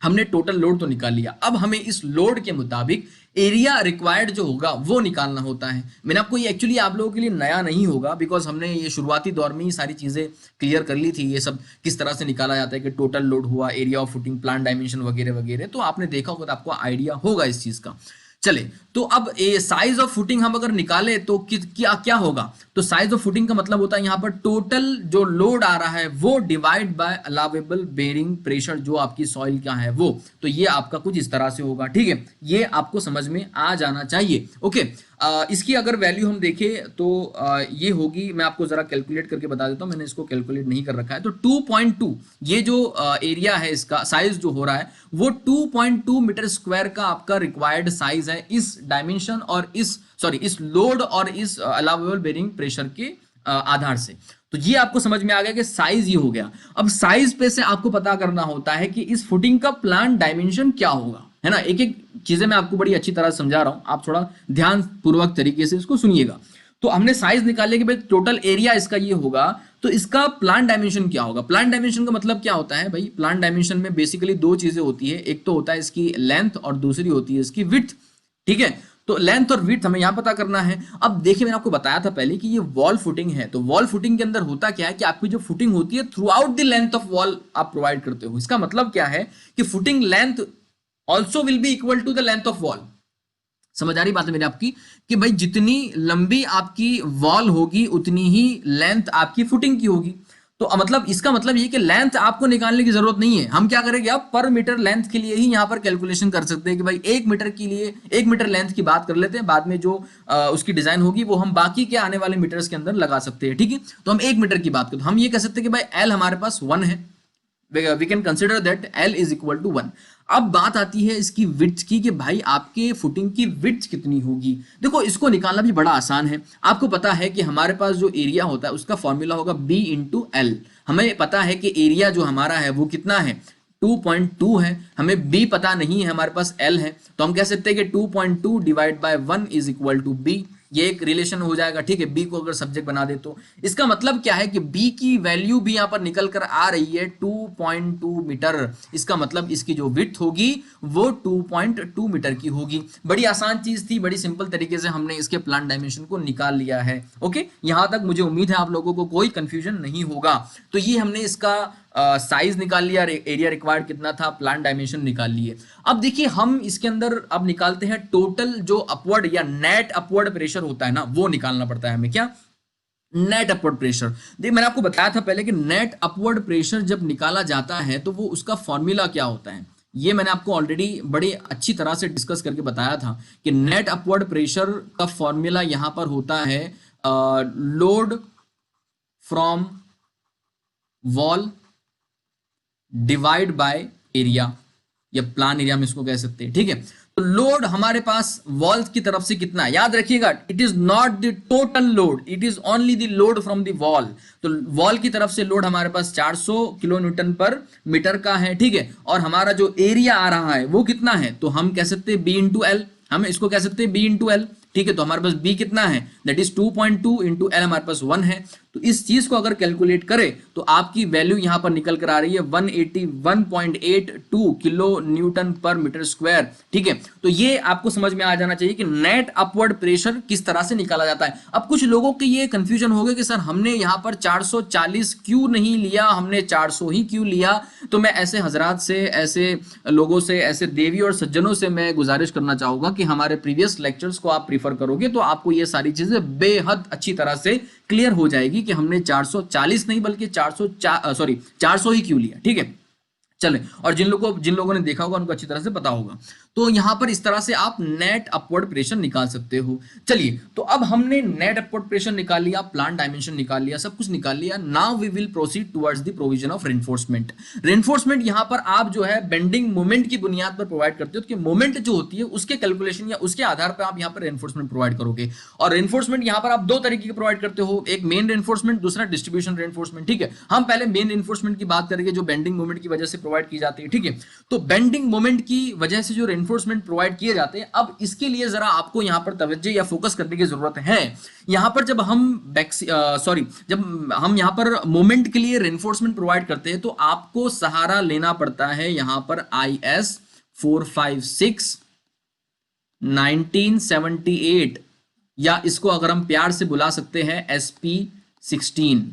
हमने टोटल लोड तो निकाल लिया। अब हमें इस लोड के मुताबिक एरिया रिक्वायर्ड जो होगा वो निकालना होता है। मैंने आपको ये एक्चुअली आप लोगों के लिए नया नहीं होगा, बिकॉज हमने ये शुरुआती दौर में ही सारी चीजें क्लियर कर ली थी। ये सब किस तरह से निकाला जाता है कि टोटल लोड हुआ, area of footing, plan dimension वगैरह वगैरह, तो आपने देखा होगा तो आपको आइडिया होगा इस चीज का। चले तो अब ये साइज ऑफ फुटिंग हम अगर निकाले तो क्या होगा, तो साइज ऑफ फुटिंग का मतलब होता है यहाँ पर टोटल जो लोड आ रहा है वो divide by allowable bearing pressure जो आपकी सॉइल का है वो। तो ये आपका कुछ इस तरह से होगा, ठीक है। ये आपको समझ में आ जाना चाहिए, ओके। इसकी अगर वैल्यू हम देखें तो ये होगी, मैं आपको जरा कैलकुलेट करके बता देता हूं, मैंने इसको कैलकुलेट नहीं कर रखा है। तो 2.2 ये जो एरिया है, इसका साइज जो हो रहा है वो 2.2 मीटर स्क्वायर का आपका रिक्वायर्ड साइज है इस डायमेंशन और इस लोड और इस अलाउेबल बेयरिंग प्रेशर के आधार से। तो ये आपको समझ में आ गया कि साइज ये हो गया। अब साइज पे से आपको पता करना होता है कि इस फुटिंग का प्लान डायमेंशन क्या होगा, है ना। एक एक चीजें मैं आपको बड़ी अच्छी तरह समझा रहा हूं, आप थोड़ा ध्यान पूर्वक तरीके से इसको सुनिएगा। तो हमने साइज निकाले कि भाई टोटल एरिया इसका ये होगा, तो इसका प्लान डायमेंशन क्या होगा। प्लान डायमेंशन का मतलब क्या होता है भाई, प्लान डायमेंशन में बेसिकली दो चीजें होती है, एक तो होता है इसकी लेंथ और दूसरी होती है इसकी विड्थ। ठीक है, तो लेंथ और विड्थ हमें यहां पता करना है। अब देखिए मैंने आपको बताया था पहले कि ये वॉल फुटिंग है, तो वॉल फुटिंग के अंदर होता क्या है कि आपकी जो फुटिंग होती है throughout the length of wall आप प्रोवाइड करते हो। इसका मतलब क्या है कि footing length also will be equal to the length of wall. समझ आ रही बात है मेरी आपकी, कि भाई जितनी लंबी आपकी वॉल होगी उतनी ही लेंथ आपकी फुटिंग की होगी। तो मतलब इसका मतलब ये कि लेंथ आपको निकालने की जरूरत नहीं है। हम क्या करेंगे, अब पर मीटर लेंथ के लिए ही यहाँ पर कैलकुलेशन कर सकते हैं कि भाई 1 मीटर के लिए 1 मीटर लेंथ की बात कर लेते हैं, बाद में जो उसकी डिजाइन होगी वो हम बाकी के आने वाले मीटर्स के अंदर लगा सकते हैं। ठीक है, तो हम 1 मीटर की बात करें तो हम ये कह सकते हैं कि भाई एल हमारे पास 1 है, we can consider that L is equal to 1। अब बात आती है इसकी विड्थ की कि भाई आपके फुटिंग की विड्थ कितनी होगी। देखो इसको निकालना भी बड़ा आसान है। आपको पता है कि हमारे पास जो एरिया होता है उसका फॉर्मूला होगा बी इंटू एल। हमें पता है कि एरिया जो हमारा है वो कितना है, 2.2 है। हमें बी पता नहीं है, हमारे पास एल है, तो हम कह सकते हैं कि 2.2 divide by 1 is equal to B. ये एक रिलेशन हो जाएगा। ठीक है, बी को अगर सब्जेक्ट बना दे तो इसका मतलब क्या है कि बी की वैल्यू भी यहां पर निकल कर आ रही है 2.2 मीटर। इसका मतलब इसकी जो विड्थ होगी वो 2.2 मीटर की होगी। बड़ी आसान चीज थी, बड़ी सिंपल तरीके से हमने इसके प्लान डायमेंशन को निकाल लिया है। ओके, यहां तक मुझे उम्मीद है आप लोगों को कोई कंफ्यूजन नहीं होगा। तो ये हमने इसका साइज निकाल लिया, एरिया रिक्वायर्ड कितना था, प्लान डायमेंशन निकाल लिए। अब देखिए हम इसके अंदर अब निकालते हैं टोटल जो अपवर्ड या नेट अपवर्ड प्रेशर होता है ना, वो निकालना पड़ता है हमें। क्या, नेट अपवर्ड प्रेशर। देखिए मैंने आपको बताया था पहले कि नेट अपवर्ड प्रेशर जब निकाला जाता है तो वो उसका फॉर्मूला क्या होता है, ये मैंने आपको ऑलरेडी बड़ी अच्छी तरह से डिस्कस करके बताया था कि नेट अपवर्ड प्रेशर का फॉर्मूला यहां पर होता है load from wall divide by area, या प्लान एरिया में इसको कह सकते हैं। ठीक है, तो लोड हमारे पास वॉल की तरफ से कितना है, याद रखिएगा, it is not the total load, it is only the load from the wall. तो वॉल की तरफ से लोड हमारे पास 400 किलो न्यूटन पर मीटर का है। ठीक है, और हमारा जो एरिया आ रहा है वो कितना है, तो हम कह सकते हैं बी इंटू एल, हम इसको कह सकते हैं बी इंटू एल। ठीक है, तो हमारे पास बी कितना है, दैट इज 2.2 इंटू एल हमारे पास 1 है। तो इस चीज को अगर कैलकुलेट करें तो आपकी वैल्यू यहां पर निकल कर आ रही है 181.82 किलो न्यूटन पर मीटर स्क्वायर। ठीक है, तो ये आपको समझ में आ जाना चाहिए कि नेट अपवर्ड प्रेशर किस तरह से निकाला जाता है। अब कुछ लोगों के ये कंफ्यूजन हो गया कि सर हमने यहां पर 440 क्यों नहीं लिया, हमने 400 ही क्यों लिया। तो मैं ऐसे हजरात से, ऐसे लोगों से, ऐसे देवी और सज्जनों से मैं गुजारिश करना चाहूंगा कि हमारे प्रीवियस लेक्चर्स को आप प्रीफर करोगे तो आपको ये सारी चीजें बेहद अच्छी तरह से क्लियर हो जाएगी कि हमने 440 नहीं बल्कि 400 ही क्यों लिया। ठीक है, चले, और जिन लोगों ने देखा होगा उनको अच्छी तरह से पता होगा। तो यहां पर इस तरह से आप नेट अपवर्ड प्रेशर निकाल सकते हो। चलिए, तो अब हमने नेट अपवर्ड प्रेशर निकाल लिया, प्लान डायमेंशन निकाल लिया, सब कुछ निकाल लिया। Now we will proceed towards the provision of reinforcement. Reinforcement यहां पर आप जो है बेंडिंग मोमेंट की बुनियाद पर प्रोवाइड करते हो, कि मोमेंट जो होती है उसके कैलकुलेशन या उसके आधार पर आप यहां पर रेनफोर्समेंट प्रोवाइड करोगे। और रेनफोर्समेंट यहां पर आप दो तरीके के प्रोवाइड करते हो, एक मेन रेनफोर्समेंट, दूसरा डिस्ट्रीब्यूशन रेनफोर्समेंट। ठीक है, हम पहले मेन रेनफोर्समेंट की बात करेंगे जो बेंडिंग मोमेंट की वजह से प्रोवाइड की जाती है। ठीक है, तो बेंडिंग मोमेंट की वजह से जो रेनफोर्समेंट प्रोवाइड किए जाते हैं, अब इसके लिए जरा आपको यहां पर तवज्जो या फोकस करने की जरूरत है। यहां पर जब हम यहां पर मोमेंट के लिए रेनफोर्समेंट प्रोवाइड करते हैं तो आपको सहारा लेना पड़ता है यहां पर IS 456 1978, या इसको अगर हम प्यार से बुला सकते हैं SP 16।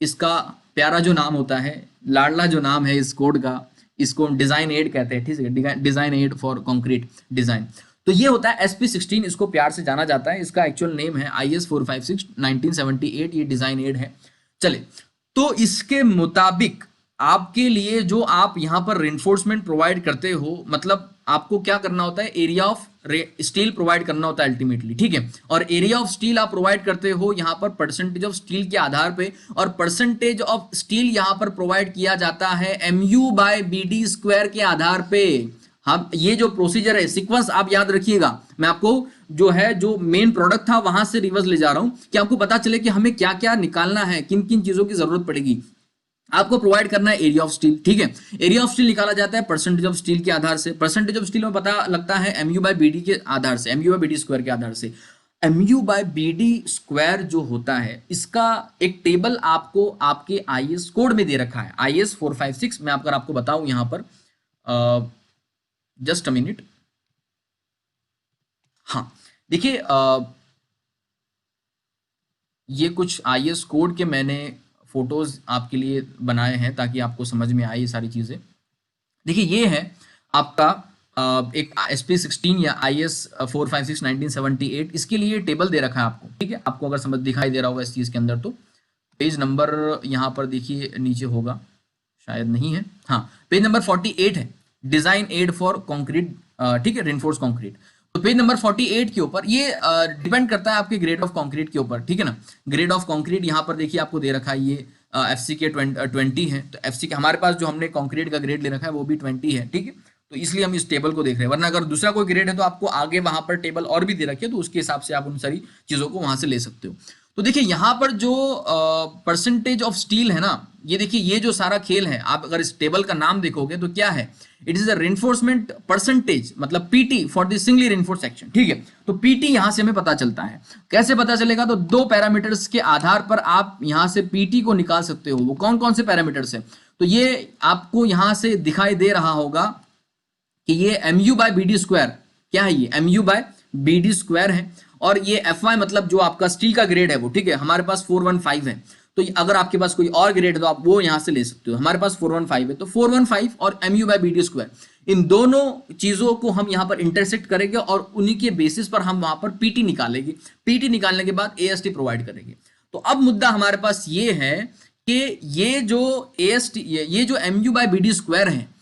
इसका प्यारा जो नाम होता है, लाडला जो नाम है इस कोड का, इसको डिजाइन एड कहते हैं। ठीक है, design aid for concrete design. तो ये होता है SP 16, इसको प्यार से जाना जाता है। इसका एक्चुअल नेम है IS 456 1978, ये डिजाइन एड है। चले, तो इसके मुताबिक आपके लिए जो आप यहां पर रेनफोर्समेंट प्रोवाइड करते हो, मतलब आपको क्या करना होता है, एरिया ऑफ स्टील प्रोवाइड करना होता है अल्टीमेटली। ठीक है, और एरिया ऑफ स्टील आप प्रोवाइड करते हो यहां पर परसेंटेज ऑफ स्टील के आधार पे, और परसेंटेज ऑफ स्टील यहां पर प्रोवाइड किया जाता है MU/BD स्क्वायर के आधार पे। हम ये जो प्रोसीजर है, सीक्वेंस आप याद रखिएगा। मैं आपको जो मेन प्रोडक्ट था वहां से रिवर्स ले जा रहा हूं कि आपको पता चले कि हमें क्या क्या निकालना है, किन किन चीजों की जरूरत पड़ेगी। आपको प्रोवाइड करना है एरिया ऑफ स्टील। ठीक है, एरिया ऑफ स्टील निकाला जाता है परसेंटेज ऑफ स्टील के आधार से। परसेंटेज ऑफ स्टील में पता लगता है MU/BD के आधार से, MU/BD स्क्वायर के आधार से। mu/bd² जो होता है, इसका एक टेबल आपको आपके IS कोड में दे रखा है, IS 456। मैं अगर आपको बताऊं यहां पर, जस्ट अ मिनट। हाँ, देखिए, ये कुछ IS कोड के मैंने फोटोज आपके लिए बनाए हैं ताकि आपको समझ में आए ये सारी चीजें। देखिए, ये है आपका एक SP16 या IS 456 1978। इसके लिए टेबल दे रखा है आपको, ठीक है। आपको अगर समझ दिखाई दे रहा होगा इस चीज के अंदर, तो पेज नंबर यहाँ पर देखिए नीचे होगा, शायद नहीं है, हाँ, पेज नंबर 48 है, डिजाइन एड फॉर कंक्रीट, ठीक है, रेनफोर्स कंक्रीट। तो पेज नंबर 48 के ऊपर ये डिपेंड करता है आपके ग्रेड ऑफ कंक्रीट के ऊपर, ठीक है ना। ग्रेड ऑफ कंक्रीट यहाँ पर देखिए आपको दे रखा है, ये FCK 20 है। तो FCK हमारे पास जो हमने कंक्रीट का ग्रेड ले रखा है वो भी 20 है, ठीक है। तो इसलिए हम इस टेबल को देख रहे हैं, वरना अगर दूसरा कोई ग्रेड है तो आपको आगे वहां पर टेबल और भी दे रखी है, तो उसके हिसाब से आप उन सारी चीजों को वहां से ले सकते हो। तो देखिए यहाँ पर जो परसेंटेज ऑफ स्टील है ना, ये देखिए, ये जो सारा खेल है, आप अगर इस टेबल का नाम देखोगे तो क्या है, it is a reinforcement percentage, मतलब PT for the singly reinforce section, ठीक है। तो PT यहां से हमें पता चलता है। कैसे पता चलेगा, तो दो पैरामीटर्स के आधार पर आप यहां से PT को निकाल सकते हो। वो कौन कौन से पैरामीटर्स है, तो ये आपको यहां से दिखाई दे रहा होगा कि ये mu/bd², क्या है, ये mu/bd² है। और ये Fy मतलब जो आपका स्टील का ग्रेड है वो, ठीक है, हमारे पास 415 है। तो अगर आपके पास कोई और ग्रेड है तो आप वो यहां से ले सकते हो। हमारे पास 415 है, तो 415 और mu/bd², इन दोनों चीजों को हम यहां पर इंटरसेक्ट करेंगे और उन्हीं के बेसिस पर हम वहां पर PT निकालेंगे। PT निकालने के बाद AST प्रोवाइड करेंगे। तो अब मुद्दा हमारे पास ये है कि ये जो AST, ये जो mu/bd² है,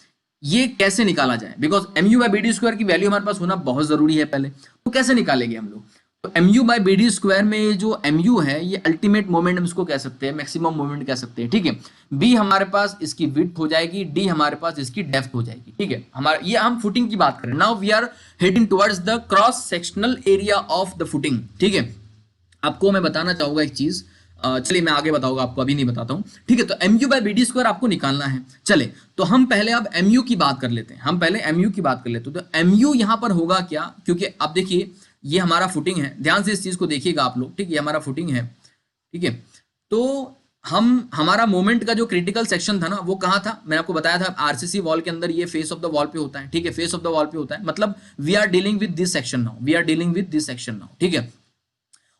ये कैसे निकाला जाए, बिकॉज mu/bd² की वैल्यू हमारे पास होना बहुत जरूरी है पहले। तो कैसे निकालेंगे हम लोग, तो mu/bd² में जो mu है, ये अल्टीमेट मोमेंट हम इसको कह सकते हैं, मैक्सिमम मोमेंट कह सकते हैं, ठीक है। B हमारे पास इसकी विड्थ हो जाएगी, D हमारे पास इसकी डेप्थ हो जाएगी, ठीक है। हमारा ये हम फुटिंग की बात करें। Now we are heading towards the cross sectional area of the footing, ठीक है। आपको मैं बताना चाहूंगा एक चीज, चलिए मैं आगे बताऊंगा, आपको अभी नहीं बताता हूं, ठीक है। तो mu/bd² आपको निकालना है। चले, तो हम पहले अब mu की बात कर लेते हैं, हम पहले mu की बात कर लेते हैं। तो mu यहां पर होगा क्या, क्योंकि अब देखिए ये हमारा फुटिंग है, ध्यान से इस चीज को देखिएगा आप लोग, ठीक है, ये हमारा फुटिंग है, ठीक है। तो हमारा मोमेंट का जो क्रिटिकल सेक्शन था ना, वो कहां था, मैंने आपको बताया था RCC वॉल के अंदर, ये फेस ऑफ द वॉल पे होता है, ठीक है, फेस ऑफ द वॉल पे होता है। मतलब we are dealing with this section now, we are dealing with this section now, ठीक है।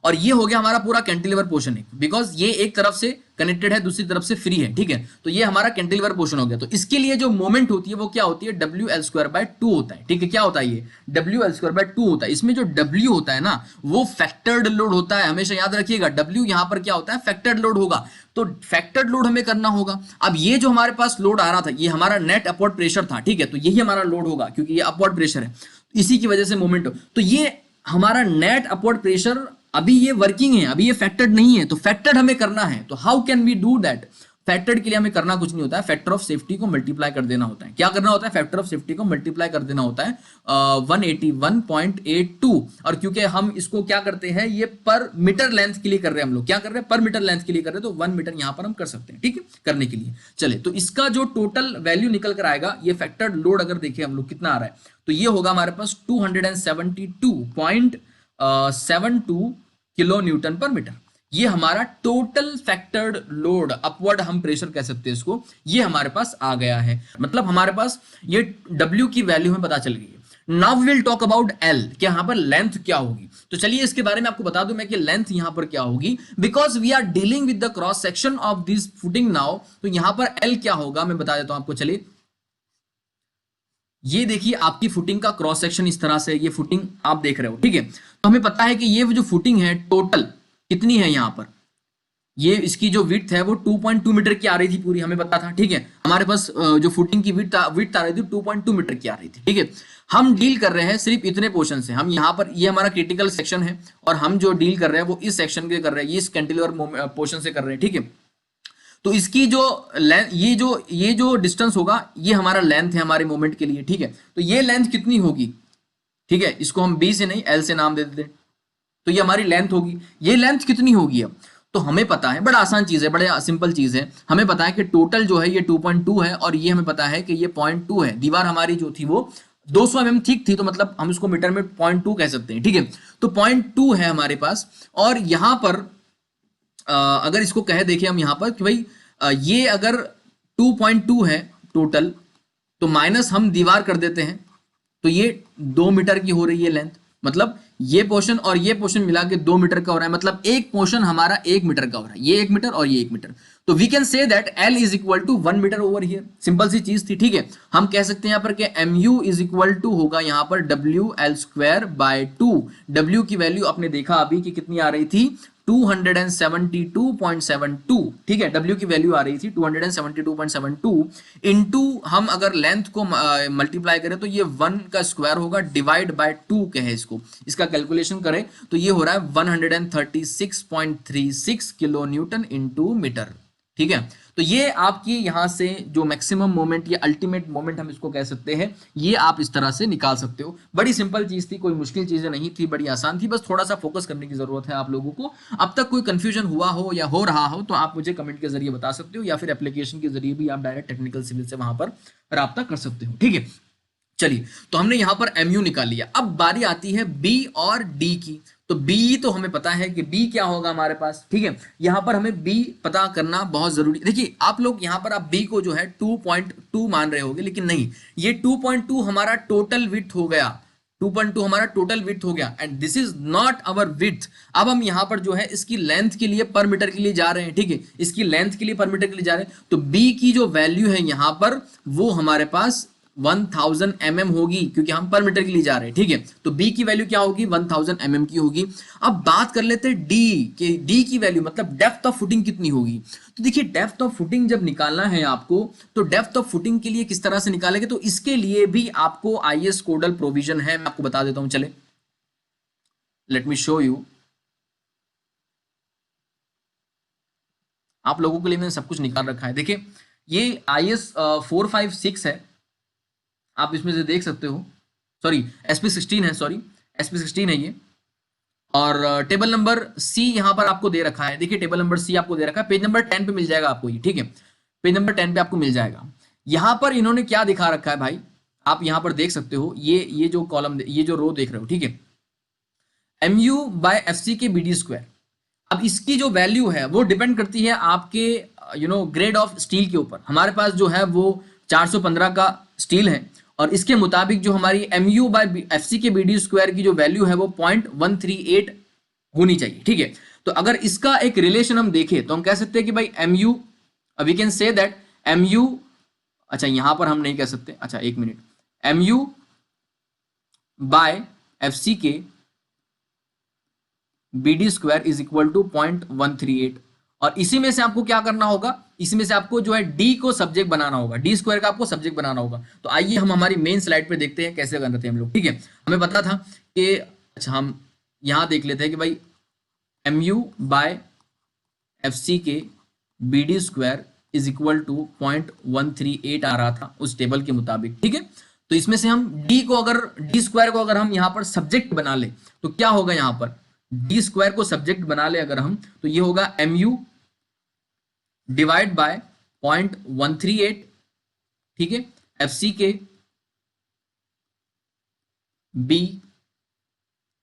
और ये हो गया हमारा पूरा कैंटिलीवर पोर्शन है, बिकॉज ये एक तरफ से कनेक्टेड है, दूसरी तरफ से फ्री है, ठीक है। तो ये हमारा कैंटिलीवर पोर्शन हो गया। तो इसके लिए जो मोमेंट होती है वो क्या होती है, WL²/2 होता है, ठीक है। क्या होता है ये, WL²/2 होता है। इसमें जो W होता है ना, वो फैक्टर्ड लोड होता है, हमेशा याद रखिएगा। W यहां पर क्या होता है, फैक्टर्ड लोड होगा। तो फैक्टर्ड लोड हमें करना होगा। अब ये जो हमारे पास लोड आ रहा था, ये हमारा नेट अपवर्ड प्रेशर था, ठीक है। तो यही हमारा लोड होगा, क्योंकि ये अपवर्ड प्रेशर है, इसी की वजह से मोमेंट हो। तो ये हमारा नेट अपवर्ड प्रेशर, अभी ये वर्किंग है, अभी ये फैक्टर्ड नहीं है, तो फैक्टर्ड हमें करना है। तो how can we do that, factored के लिए हमें करना कुछ नहीं होता है, फैक्टर ऑफ सेफ्टी को मल्टीप्लाई कर देना होता है। क्या करना होता है, फैक्टर ऑफ सेफ्टी को मल्टीप्लाई कर देना होता है 181.82। और क्योंकि हम इसको क्या करते हैं, ये पर मीटर लेंथ के लिए कर रहे हैं, हम लोग क्या कर रहे हैं, पर मीटर लेंथ के लिए कर रहे हैं, तो 1 मीटर यहां पर हम कर सकते हैं, ठीक है, करने के लिए। चले, तो इसका जो टोटल वैल्यू निकल कर आएगा, ये फैक्टर्ड लोड अगर देखें हम लोग कितना आ रहा है, तो ये होगा हमारे पास 272.72 किलो न्यूटन पर मीटर। ये हमारा टोटल फैक्टर्ड लोड, अपवर्ड हम प्रेशर कह सकते हैं इसको, ये हमारे पास आ गया है। मतलब हमारे पास ये W की वैल्यू हमें पता चल गई है। Now we will talk about L, कि यहां पर लेंथ क्या होगी। तो चलिए इसके बारे में आपको बता दूं मैं कि लेंथ यहां पर क्या होगी, because we are dealing with the cross section of this footing now. तो यहां पर L क्या होगा मैं बता देता हूं आपको। चलिए, ये देखिए आपकी फुटिंग का क्रॉस सेक्शन इस तरह से, ये फुटिंग आप देख रहे हो, ठीक है। तो हमें पता है कि ये जो फुटिंग है टोटल कितनी है, यहां पर ये इसकी जो विड्थ है वो 2.2 मीटर की आ रही थी पूरी, हमें पता था, ठीक है। हमारे पास जो फुटिंग की विड्थ आ रही थी 2.2 मीटर की आ रही थी, ठीक है। हम डील कर रहे हैं सिर्फ इतने पोर्शन से। हम यहाँ पर, ये हमारा क्रिटिकल सेक्शन है और हम जो डील कर रहे हैं वो इस सेक्शन के कर रहे हैं, ये इस कैंटिलीवर पोर्शन से कर रहे हैं, ठीक है। तो इसकी जो लेंथ, ये जो डिस्टेंस होगा, ये हमारा लेंथ है हमारे मोमेंट के लिए, ठीक है। तो ये लेंथ कितनी होगी, ठीक है, इसको हम B से नहीं L से नाम दे देते, तो ये हमारी लेंथ होगी। ये लेंथ कितनी होगी अब, तो हमें पता है, बड़ा आसान चीज है, बड़े सिंपल चीज है। हमें पता है कि टोटल जो है ये 2.2 है और ये हमें पता है कि ये 0.2 है। दीवार हमारी जो थी वो 200 mm ठीक थी, तो मतलब हम इसको मीटर में 0.2 कह सकते हैं, ठीक है। तो 0.2 है हमारे पास, और यहां पर अगर इसको कहे देखें हम यहां पर कि भाई ये अगर 2.2 है टोटल, तो माइनस हम दीवार कर देते हैं, तो ये 2 मीटर की हो रही है लेंथ, मतलब ये पोर्शन और ये पोर्शन मिला के 2 मीटर का हो रहा है, मतलब एक पोर्शन हमारा 1 मीटर का हो रहा है, ये 1 मीटर और ये 1 मीटर। तो we can say that L is equal to 1 metre over here. Simple सी चीज थी, ठीक है। हम कह सकते हैं यहाँ पर कि MU इज इक्वल टू होगा यहाँ पर WL स्क्वायर बाय 2। W की वैल्यू आपने देखा अभी कि कितनी आ रही थी, 272.72, ठीक है। W की वैल्यू आ रही थी 272.72 इनटू, हम अगर लेंथ को मल्टीप्लाई करें तो ये 1 का स्क्वायर होगा, डिवाइड बाय 2 कहे इसको, इसका कैलकुलेशन करें तो ये हो रहा है 136.36 किलो न्यूटन इनटू मीटर, ठीक है। तो ये आपकी यहां से जो मैक्सिमम मोमेंट या अल्टीमेट मोमेंट हम इसको कह सकते हैं, ये आप इस तरह से निकाल सकते हो। बड़ी सिंपल चीज थी, कोई मुश्किल चीजें नहीं थी, बड़ी आसान थी, बस थोड़ा सा फोकस करने की जरूरत है आप लोगों को। अब तक कोई कंफ्यूजन हुआ हो या हो रहा हो तो आप मुझे कमेंट के जरिए बता सकते हो, या फिर एप्लीकेशन के जरिए भी आप डायरेक्ट टेक्निकल सिविल से वहां पर राब्ता कर सकते हो, ठीक है। चलिए, तो हमने यहां पर MU निकाल लिया। अब बारी आती है B और D की। तो B तो हमें पता है कि B क्या होगा हमारे पास, ठीक है। यहां पर हमें B पता करना बहुत जरूरी। देखिए आप लोग यहां पर आप B को जो है 2.2 मान रहे होगे, लेकिन नहीं, ये 2.2 हमारा टोटल विड्थ हो गया, 2.2 हमारा टोटल विड्थ हो गया, and this is not our width. अब हम यहां पर जो है इसकी लेंथ के लिए पर मीटर के लिए जा रहे हैं, ठीक है, इसकी लेंथ के लिए पर मीटर के लिए जा रहे हैं। तो B की जो वैल्यू है यहां पर वो हमारे पास 1000 mm होगी, क्योंकि हम पर मीटर के लिए जा रहे हैं, ठीक है। तो B की वैल्यू क्या होगी, 1000 mm की होगी। अब बात कर लेते हैं D के, D की वैल्यू मतलब डेप्थ ऑफ फुटिंग कितनी होगी। तो देखिए डेप्थ ऑफ फुटिंग जब निकालना है आपको, तो डेप्थ ऑफ फुटिंग के लिए किस तरह से निकालेंगे, तो इसके लिए भी आपको IS कोडल प्रोविजन है, मैं आपको बता देता हूं। चले, लेट मी शो यू। आप लोगों के लिए मैंने सब कुछ निकाल रखा है। देखिए ये IS 456 है, आप इसमें से देख सकते हो, सॉरी SP16 है, सॉरी SP16 है ये। और टेबल नंबर C यहां पर आपको दे रखा है। देखिए टेबल नंबर C आपको दे रखा है, पेज नंबर 10 पे मिल जाएगा आपको ये, ठीक है। पेज नंबर 10 पे आपको मिल जाएगा। यहां पर इन्होंने क्या दिखा रखा है भाई, आप यहां पर देख सकते हो, ये जो कॉलम, ये जो रो देख रहे हो, ठीक है, MU by FC k BD square. अब इसकी जो वैल्यू है वो डिपेंड करती है आपके ग्रेड ऑफ स्टील के ऊपर। हमारे पास जो है वो 415 का स्टील है, और इसके मुताबिक जो हमारी MU by FC k BD square की जो वैल्यू है वो 0.138 होनी चाहिए, ठीक है। तो अगर इसका एक रिलेशन हम देखें तो हम कह सकते हैं कि भाई MU, we can say that MU, अच्छा यहां पर हम नहीं कह सकते, अच्छा एक minute, MU by FC k BD square is equal to 0.138। और इसी में से आपको क्या करना होगा, इसी में से आपको जो है D को सब्जेक्ट बनाना होगा, D स्क्वायर का आपको सब्जेक्ट बनाना होगा। तो आइए हम हमारी मेन स्लाइड पे देखते हैं कैसे करते हैं हम लोग, ठीक है। हमें पता था कि, अच्छा हम यहां देख लेते हैं कि भाई MU by FC k BD square is equal to 0.138 आ रहा था उस टेबल के मुताबिक, ठीक है। तो इसमें से हम D को अगर, D स्क्वायर को अगर हम यहां पर सब्जेक्ट बना ले तो क्या होगा, यहां पर D स्क्वायर को सब्जेक्ट बना ले अगर हम, तो ये होगा MU डिवाइड बाय 0.138, ठीक है, FC के B,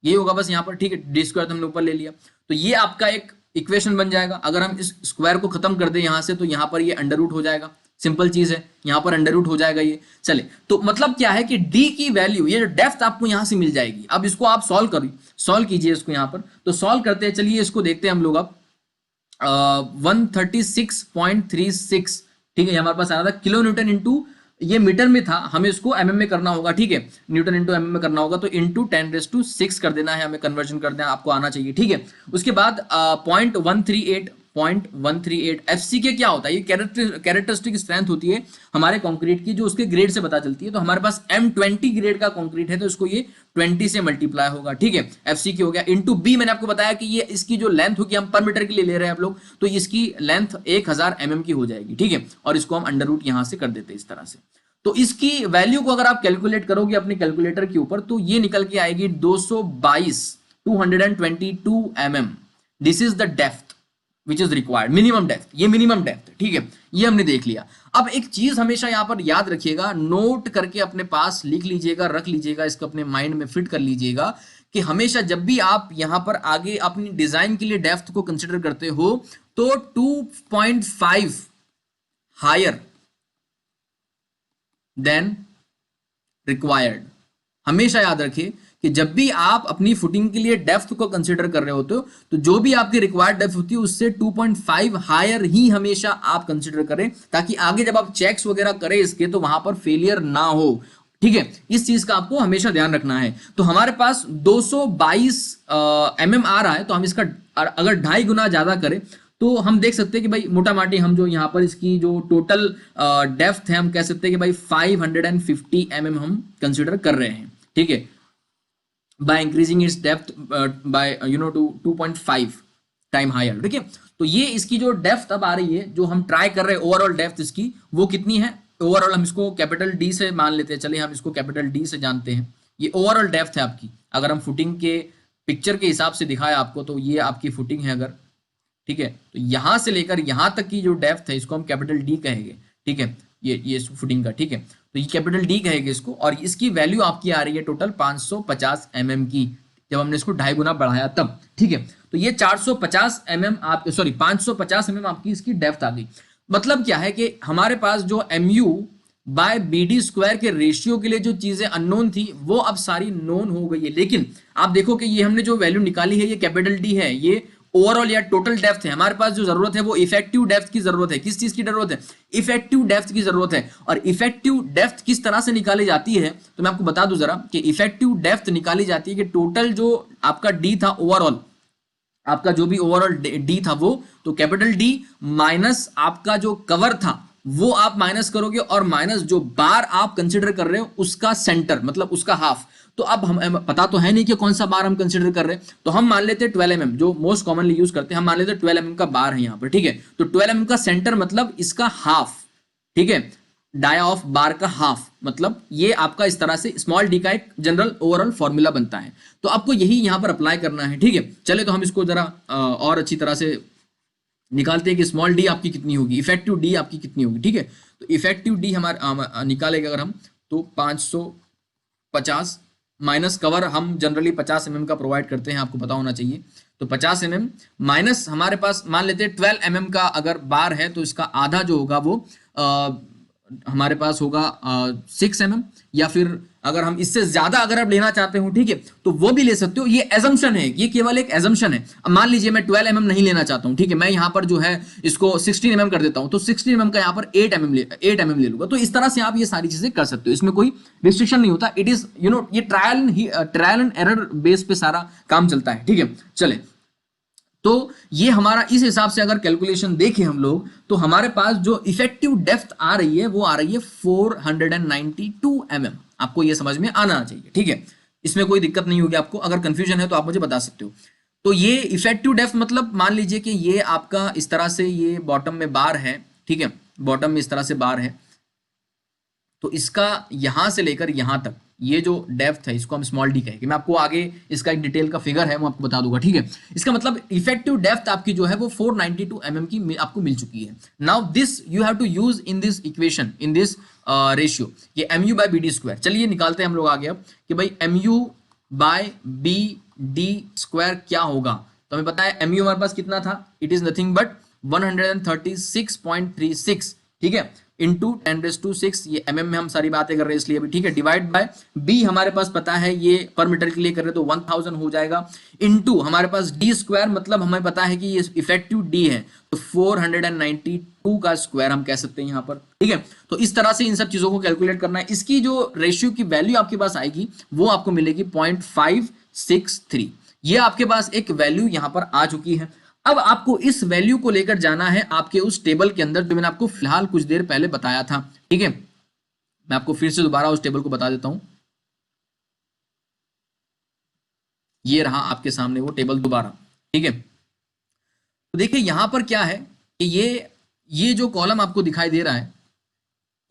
ये होगा बस यहां पर, ठीक है। D स्क्वायर तो हमने ऊपर ले लिया, तो ये आपका एक इक्वेशन बन जाएगा। अगर हम इस स्क्वायर को खत्म कर दें यहां से, तो यहां पर ये अंडर रूट हो जाएगा, सिंपल चीज है, यहां पर अंडर रूट हो जाएगा ये। चले, तो मतलब क्या है कि D की वैल्यू, ये डेप्थ आपको यहां से मिल जाएगी। अब इसको आप सॉल्व कीजिए इसको यहां पर। तो सॉल्व करते हैं, चलिए इसको देखते हैं हम लोग। अब 136.36, ठीक है, हमारे पास आ रहा था किलो न्यूटन इंटू, ये मीटर में था, हमें इसको mm में करना होगा, ठीक है, न्यूटन इंटू mm में करना होगा। तो इंटू 10⁻6 कर देना है, हमें कन्वर्जन कर देना आपको आना चाहिए, ठीक है। उसके बाद 0.138 FC के क्या होता है, ये कैरेक्टरिस्टिक स्ट्रेंथ होती है हमारे कंक्रीट की, जो उसके ग्रेड से पता चलती है। तो हमारे पास M20 ग्रेड का कंक्रीट है, तो इसको ये 20 से मल्टीप्लाई होगा, ठीक है। FC की हो गया इंटू B, मैंने आपको बताया कि ये इसकी जो लेंथ होगी, हम पर मीटर के लिए ले रहे हैं आप लोग, तो इसकी लेंथ 1000 mm की हो जाएगी, ठीक है। और इसको हम अंडर रूट यहां से कर देते हैं इस तरह से। तो इसकी वैल्यू को अगर आप कैलकुलेट करोगे अपने कैलकुलेटर के ऊपर, तो ये निकल के आएगी 222 mm। This is the depth which is required, minimum depth, ये मिनिमम डेप्थ है, ठीक है, ये हमने देख लिया। अब एक चीज हमेशा यहाँ पर याद रखिएगा, नोट करके अपने पास लिख लीजिएगा, रख लीजिएगा, इसको अपने माइंड में फिट कर लीजिएगा कि हमेशा जब भी आप यहाँ पर आगे अपनी डिजाइन के लिए डेप्थ को कंसिडर करते हो तो 2.5 हायर देन रिक्वायर्ड। हमेशा याद रखिए कि जब भी आप अपनी फुटिंग के लिए डेप्थ को कंसीडर कर रहे होते हो तो जो भी आपकी रिक्वायर्ड डेप्थ होती है उससे 2.5 हायर ही हमेशा आप कंसीडर करें, ताकि आगे जब आप चेक्स वगैरह करें इसके तो वहां पर फेलियर ना हो, ठीक है। इस चीज का आपको हमेशा ध्यान रखना है। तो हमारे पास 222 mm आ रहा है, तो हम इसका अगर 2.5 गुना ज्यादा करें तो हम देख सकते हैं कि भाई मोटा माटी हम जो यहाँ पर इसकी जो टोटल डेप्थ है हम कह सकते हैं कि भाई 550 mm हम कंसीडर कर रहे हैं, ठीक है, by increasing its depth by to 2.5 time higher, ठीक है। तो ये इसकी जो डेप्थ अब आ रही है, जो हम ट्राई कर रहे हैं ओवरऑल डेप्थ इसकी वो कितनी है, ओवरऑल हम इसको कैपिटल डी से मान लेते हैं, चलिए हम इसको कैपिटल डी से जानते हैं। ये ओवरऑल डेप्थ है आपकी, अगर हम फुटिंग के पिक्चर के हिसाब से दिखाए आपको तो ये आपकी फुटिंग है अगर, ठीक है, तो यहां से लेकर यहां तक की जो डेप्थ है इसको हम कैपिटल डी कहेंगे, ठीक है, ये फुटिंग का, ठीक है, तो ये कैपिटल डी कहेंगे इसको, और इसकी वैल्यू आपकी आ रही है टोटल 550 mm की, जब हमने इसको 2.5 गुना बढ़ाया तब, ठीक है। तो ये 450 mm आप सॉरी 550 mm आपकी इसकी डेप्थ आ गई। मतलब क्या है कि हमारे पास जो mu बाय BD स्क्वायर के रेशियो के लिए जो चीजें अननोन थी वो अब सारी नोन हो गई है। लेकिन आप देखो कि ये हमने जो वैल्यू निकाली है ये कैपिटल डी है, ये ओवरऑल या टोटल डेप्थ है। हमारे पास जो जरूरत है वो इफेक्टिव डेप्थ की जरूरत है। किस चीज की जरूरत है? इफेक्टिव डेप्थ की जरूरत है। और इफेक्टिव डेप्थ किस तरह से निकाली जाती है तो मैं आपको बता दूं जरा कि इफेक्टिव डेप्थ निकाली जाती है कि टोटल जो आपका डी था ओवरऑल, आपका जो भी ओवरऑल डी था वो, तो कैपिटल डी माइनस आपका जो कवर था वो आप माइनस करोगे और माइनस जो बार आप कंसिडर कर रहे हो उसका सेंटर मतलब उसका हाफ। तो अब हम पता तो है नहीं कि कौन सा बार हम कंसिडर कर रहे हैं, तो हम मान लेते हैं 12 mm जो मोस्ट कॉमनली यूज करते हैं, हम मान लेते हैं 12 mm का बार है यहाँ पर, ठीक है। तो 12 mm का सेंटर मतलब इसका हाफ, ठीक है, डाया ऑफ बार का हाफ, मतलब ये आपका इस तरह से स्मॉल डी का एक जनरल ओवरऑल फॉर्मूला बनता है। तो आपको यही यहाँ पर अप्लाई करना है, ठीक है। चले तो हम इसको जरा और अच्छी तरह से निकालते हैं कि स्मॉल डी आपकी कितनी होगी, इफेक्टिव डी आपकी कितनी होगी, ठीक है। तो इफेक्टिव डी हमारे निकालेंगे अगर हम तो 550 माइनस कवर हम जनरली 50 mm का प्रोवाइड करते हैं, आपको पता होना चाहिए। तो 50 mm माइनस हमारे पास मान लेते हैं 12 mm का अगर बार है तो इसका आधा जो होगा वो हमारे पास होगा 6 mm, या फिर अगर हम इससे ज्यादा अगर आप लेना चाहते हो, ठीक है, तो वो भी ले सकते हो। ये एजम्पशन है, ये केवल एक एजम्पशन है। अब मान लीजिए मैं 12 mm नहीं लेना चाहता हूं, ठीक है, मैं यहाँ पर जो है इसको 16 mm कर देता हूं, तो 16 mm का यहाँ पर 8 mm ले लूंगा। तो इस तरह से आप ये सारी चीजें कर सकते हो, इसमें कोई रिस्ट्रिक्शन नहीं होता। इट इज ये ट्रायल एंड एरर बेस पे सारा काम चलता है, ठीक है। चले तो ये हमारा इस हिसाब से अगर कैलकुलेशन देखें हम लोग तो हमारे पास जो इफेक्टिव डेप्थ आ रही है वो आ रही है 492 mm। आपको ये समझ में आना चाहिए, ठीक है, इसमें कोई दिक्कत नहीं होगी। आपको अगर कंफ्यूजन है तो आप मुझे बता सकते हो। तो ये इफेक्टिव डेप्थ मतलब मान लीजिए कि ये आपका इस तरह से ये बॉटम में बार है, ठीक है, बॉटम में इस तरह से बार है, तो इसका यहां से लेकर यहां तक ये जो डेप्थ है इसको हम स्मॉल डी कहेंगे। मैं आपको आगे इसका एक डिटेल का फिगर है वो आपको बता दूंगा, ठीक है। इसका मतलब इफेक्टिव डेप्थ आपकी जो है वो 492 mm की आपको मिल चुकी है। Now this you have to use in this equation, in this ratio, ये mu बाय bd स्क्वायर। चलिए निकालते हैं हम लोग आगे अब कि भाई mu बाय bd स्क्वायर क्या होगा। तो हमें पता है mu हमारे पास कितना था, इट इज नथिंग बट 136.36, ठीक है, इंटू 10⁶, ये mm में हम सारी बातें कर रहे हैं इसलिए अभी, ठीक है, डिवाइड बाय b हमारे पास पता है ये पर मीटर के लिए कर रहे तो 1000 हो जाएगा, इंटू हमारे पास d स्क्वायर मतलब हमें पता है कि ये इफेक्टिव d है तो 492 का स्क्वायर हम कह सकते हैं यहाँ पर, ठीक है। तो इस तरह से इन सब चीजों को कैलकुलेट करना है। इसकी जो रेशियो की वैल्यू आपके पास आएगी वो आपको मिलेगी 0.563। ये आपके पास एक वैल्यू यहाँ पर आ चुकी है। अब आपको इस वैल्यू को लेकर जाना है आपके उस टेबल के अंदर जो मैंने आपको फिलहाल कुछ देर पहले बताया था, ठीक है। मैं आपको फिर से दोबारा उस टेबल को बता देता हूं, ये रहा आपके सामने वो टेबल दोबारा, ठीक है। तो देखिए यहां पर क्या है कि ये जो कॉलम आपको दिखाई दे रहा है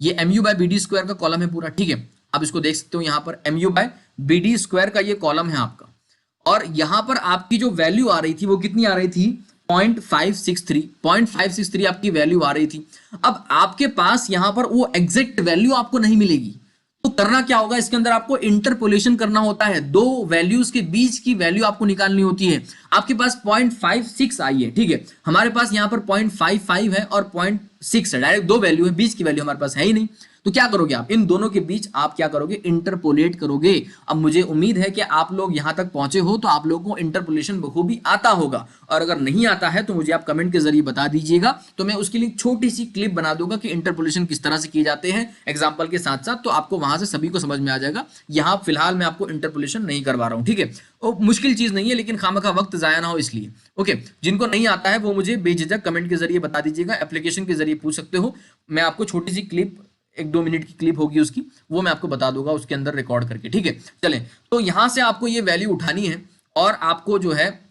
ये mu बाय bd स्क्वायर का कॉलम है पूरा, ठीक है। आप इसको देख सकते हो यहाँ पर mu बाय bd स्क्वायर का ये कॉलम है आपका, और यहां पर आपकी जो वैल्यू आ रही थी वो कितनी आ रही थी 0.563 आपकी वैल्यू आ रही थी। अब आपके पास यहां पर वो एग्जैक्ट वैल्यू आपको नहीं मिलेगी, तो करना क्या होगा, इसके अंदर आपको इंटरपोलेशन करना होता है, दो वैल्यूज के बीच की वैल्यू आपको निकालनी होती है। आपके पास 0.56 आई है, ठीक है, हमारे पास यहां पर 0.55 है और 0.6 है, डायरेक्ट दो वैल्यू है, बीच की वैल्यू हमारे पास है ही नहीं। तो क्या करोगे आप, इन दोनों के बीच आप क्या करोगे, इंटरपोलेट करोगे। अब मुझे उम्मीद है कि आप लोग यहां तक पहुंचे हो तो आप लोगों को इंटरपोलेशन बखूबी आता होगा, और अगर नहीं आता है तो मुझे आप कमेंट के जरिए बता दीजिएगा, तो मैं उसके लिए छोटी सी क्लिप बना दूंगा कि इंटरपोलेशन किस तरह से किए जाते हैं एग्जाम्पल के साथ साथ, तो आपको वहां से सभी को समझ में आ जाएगा। यहां फिलहाल मैं आपको इंटरपोलेशन नहीं करवा रहा हूं, ठीक है, वो मुश्किल चीज नहीं है, लेकिन खामखा वक्त जाया ना हो इसलिए। ओके, जिनको नहीं आता है वो मुझे बेझिझक कमेंट के जरिए बता दीजिएगा, एप्लीकेशन के जरिए पूछ सकते हो। मैं आपको छोटी सी क्लिप, 1-2 मिनट की क्लिप होगी उसकी, वो मैं आपको बता दूंगा उसके अंदर रिकॉर्ड करके, ठीक है। चलें, तो यहां से आपको ये वैल्यू उठानी है और आपको जो है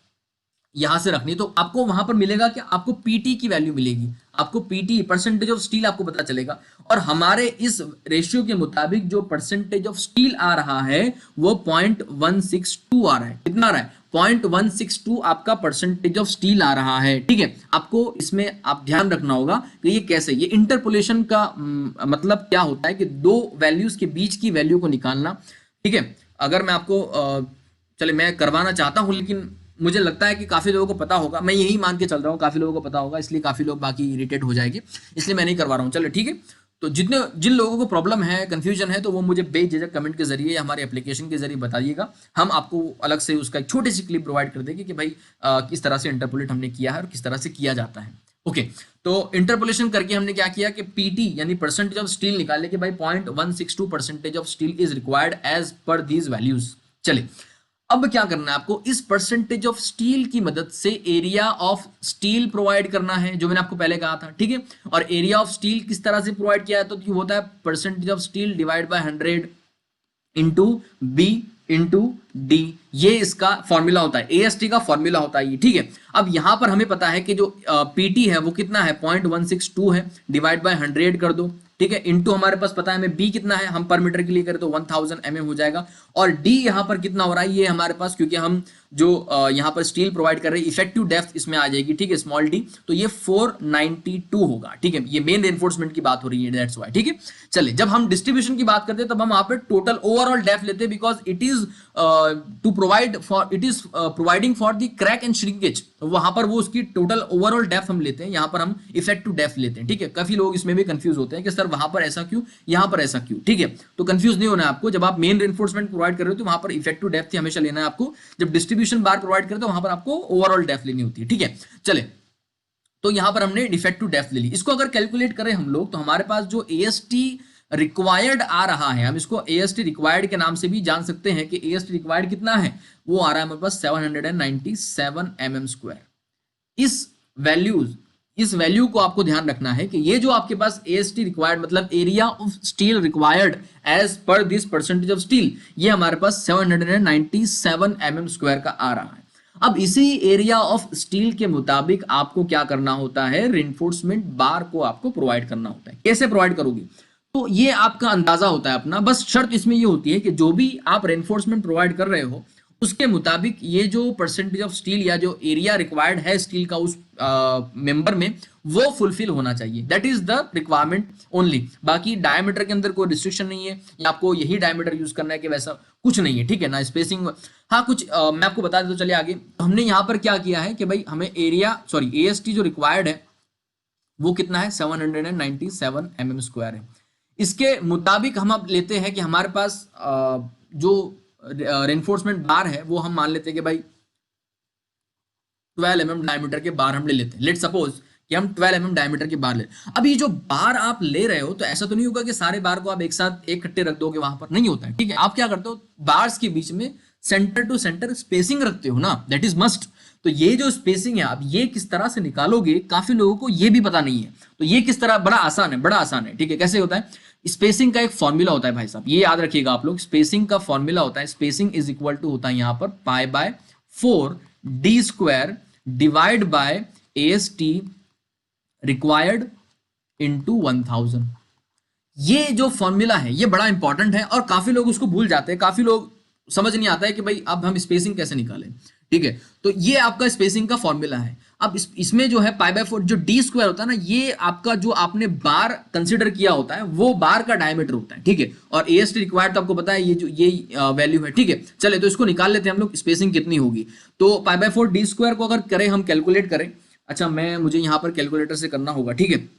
यहां से रखनी है, तो आपको वहां पर मिलेगा कि आपको पीटी की वैल्यू मिलेगी, आपको पीटी परसेंटेज ऑफ स्टील आपको पता चलेगा, और हमारे इस रेशियो के मुताबिक जो परसेंटेज ऑफ स्टील आ रहा है वो 0.162 आ रहा है। कितना आ रहा है, 0.162 आपका परसेंटेज ऑफ स्टील आ रहा है, ठीक है। आपको इसमें आप ध्यान रखना होगा कि ये कैसे, ये इंटरपोलेशन का मतलब क्या होता है कि दो वैल्यूज के बीच की वैल्यू को निकालना, ठीक है। अगर मैं आपको चले मैं करवाना चाहता हूं, लेकिन मुझे लगता है कि काफी लोगों को पता होगा, मैं यही मान के चल रहा हूँ काफी लोगों को पता होगा, इसलिए काफी लोग बाकी इरिटेट हो जाएंगे, इसलिए मैं नहीं करवा रहा हूँ। चलो ठीक है, तो जिन लोगों को प्रॉब्लम है, कंफ्यूजन है, तो वो मुझे बेझिझक कमेंट के जरिए या हमारे एप्लीकेशन के जरिए बताइएगा, हम आपको अलग से उसका एक छोटी सी क्लिप प्रोवाइड कर देंगे कि भाई किस तरह से इंटरपोलेट हमने किया है और किस तरह से किया जाता है। ओके, तो इंटरपोलेशन करके हमने क्या किया कि पीटी यानी परसेंटेज ऑफ स्टील निकाले कि भाई 0.162 percentage of steel is required as per these values. चले, अब क्या करना है आपको, इस परसेंटेज ऑफ स्टील की मदद से एरिया ऑफ स्टील प्रोवाइड करना है, जो मैंने आपको पहले कहा था, ठीक है। और एरिया ऑफ स्टील किस तरह से प्रोवाइड किया है, तो होता है percentage of steel divide by 100 into B into D, ये इसका फॉर्मूला होता है, एएसटी का फॉर्मूला होता है ये, ठीक है। अब यहां पर हमें पता है कि जो पीटी है वो कितना है, 0.162 है, डिवाइड बाय 100 कर दो, ठीक है, इनटू हमारे पास पता है हमें बी कितना है, हम पर मीटर के लिए करें तो 1000 mm हो जाएगा, और डी यहां पर कितना हो रहा है ये हमारे पास, क्योंकि हम जो यहां पर स्टील प्रोवाइड कर रहे हैं, इफेक्टिव डेप्थ इसमें आ जाएगी, ठीक है, स्मॉल डी, तो ये 492 होगा, ठीक है, ये मेन रेनफोर्समेंट की बात हो रही है, दैट्स व्हाई, ठीक है। चलिए, जब हम डिस्ट्रीब्यूशन की बात करते हैं तब हम वहां पर टोटल ओवरऑल डेप्थ लेते हैं, because it is to provide for, it is providing for the crack and shrinkage, वहां पर वो उसकी टोटल ओवरऑल डेप्थ हम लेते हैं, यहां पर हम इफेक्टिव डेप्थ लेते हैं, ठीक है। काफी लोग इसमें भी कंफ्यूज होते हैं कि सर वहां पर ऐसा क्यों, यहां पर ऐसा क्यों, ठीक है। तो कंफ्यूज नहीं होना है आपको, जब आप मेन रेनफोर्समेंट प्रोवाइड कर रहे हो तो वहां पर इफेक्टिव डेप्थ ही हमेशा लेना है आपको, जब डिस्ट्रीब्यूशन बार प्रोवाइड करते हो वहां पर आपको ओवरऑल डेप्थ लेनी होती है, ठीक है। चले, तो यहां पर हमने इफेक्टिव डेप्थ ले ली, इसको अगर कैलकुलेट करें हम लोग तो हमारे पास जो एएसटी रिक्वायर्ड आ रहा है, हम इसको एएसटी रिक्वायर्ड के नाम से भी जान सकते हैं कि एएसटी रिक्वायर्ड कितना है, वो आ रहा है हमारे पास 797 mm स्क्वायर। इस वैल्यू को आपको ध्यान रखना है कि ये जो आपके पास एएसटी रिक्वायर्ड मतलब area of steel required as per this percentage of steel, ये हमारे पास 797 mm स्क्वायर का आ रहा है। अब इसी एरिया ऑफ स्टील के मुताबिक आपको क्या करना होता है, रेनफोर्समेंट बार को आपको प्रोवाइड करना होता है। कैसे प्रोवाइड करोगे, तो ये आपका अंदाजा होता है अपना, बस शर्त इसमें ये होती है कि जो भी आप रेनफोर्समेंट प्रोवाइड कर रहे हो उसके मुताबिक ये जो परसेंटेज ऑफ स्टील या जो एरिया रिक्वायर्ड है स्टील का उस मेंबर में, वो फुलफिल होना चाहिए, that is the requirement only. बाकी डायमीटर के अंदर कोई रिस्ट्रिक्शन नहीं है, या आपको यही डायमीटर यूज करना है कि वैसा कुछ नहीं है, ठीक है ना, स्पेसिंग हाँ कुछ मैं आपको बता देता हूं। चलिए आगे, तो हमने यहाँ पर क्या किया है कि भाई हमें एएसटी जो रिक्वायर्ड है वो कितना है, 797 mm स्क्वायर है। इसके मुताबिक हम अब लेते हैं कि हमारे पास जो रेनफोर्समेंट बार है वो हम मान लेते हैं कि भाई 12 mm डायमीटर के बार हम ले लेते हैं। लेट सपोज कि हम 12 mm डायमीटर के बार ले, अब ये जो बार आप ले रहे हो तो ऐसा तो नहीं होगा कि सारे बार को आप एक साथ इकट्ठे रख दोगे, वहां पर नहीं होता है, ठीक है। आप क्या करते हो, बार्स के बीच में सेंटर टू सेंटर स्पेसिंग रखते हो ना, दैट इज मस्ट। तो ये जो स्पेसिंग है आप ये किस तरह से निकालोगे, काफी लोगों को ये भी पता नहीं है, तो ये किस तरह, बड़ा आसान है, ठीक है। कैसे होता है, स्पेसिंग का एक फॉर्मूला होता है भाई साहब, ये याद रखिएगा आप लोग, स्पेसिंग का फॉर्मूला होता है, स्पेसिंग इज इक्वल टू होता है यहां पर π/4 d square divide by AST required into 1000। ये जो फॉर्मूला है ये बड़ा इंपॉर्टेंट है और काफी लोग उसको भूल जाते हैं, काफी लोग समझ नहीं आता है कि भाई अब हम स्पेसिंग कैसे निकालें, ठीक है। तो ये आपका स्पेसिंग का फॉर्मूला है। अब इसमें जो है पाई बाय 4 जो डी स्क्वायर होता है ना, ये आपका जो आपने बार कंसिडर किया होता है वो बार का डायमीटर होता है, ठीक है। और एएसटी रिक्वायर्ड तो आपको पता है, ये जो ये वैल्यू है, ठीक है। चले तो इसको निकाल लेते हैं हम लोग, स्पेसिंग कितनी होगी। तो पाई बाय 4 डी स्क्वायर को अगर करें, हम कैलकुलेट करें, अच्छा मुझे यहाँ पर कैलकुलेटर से करना होगा, ठीक है।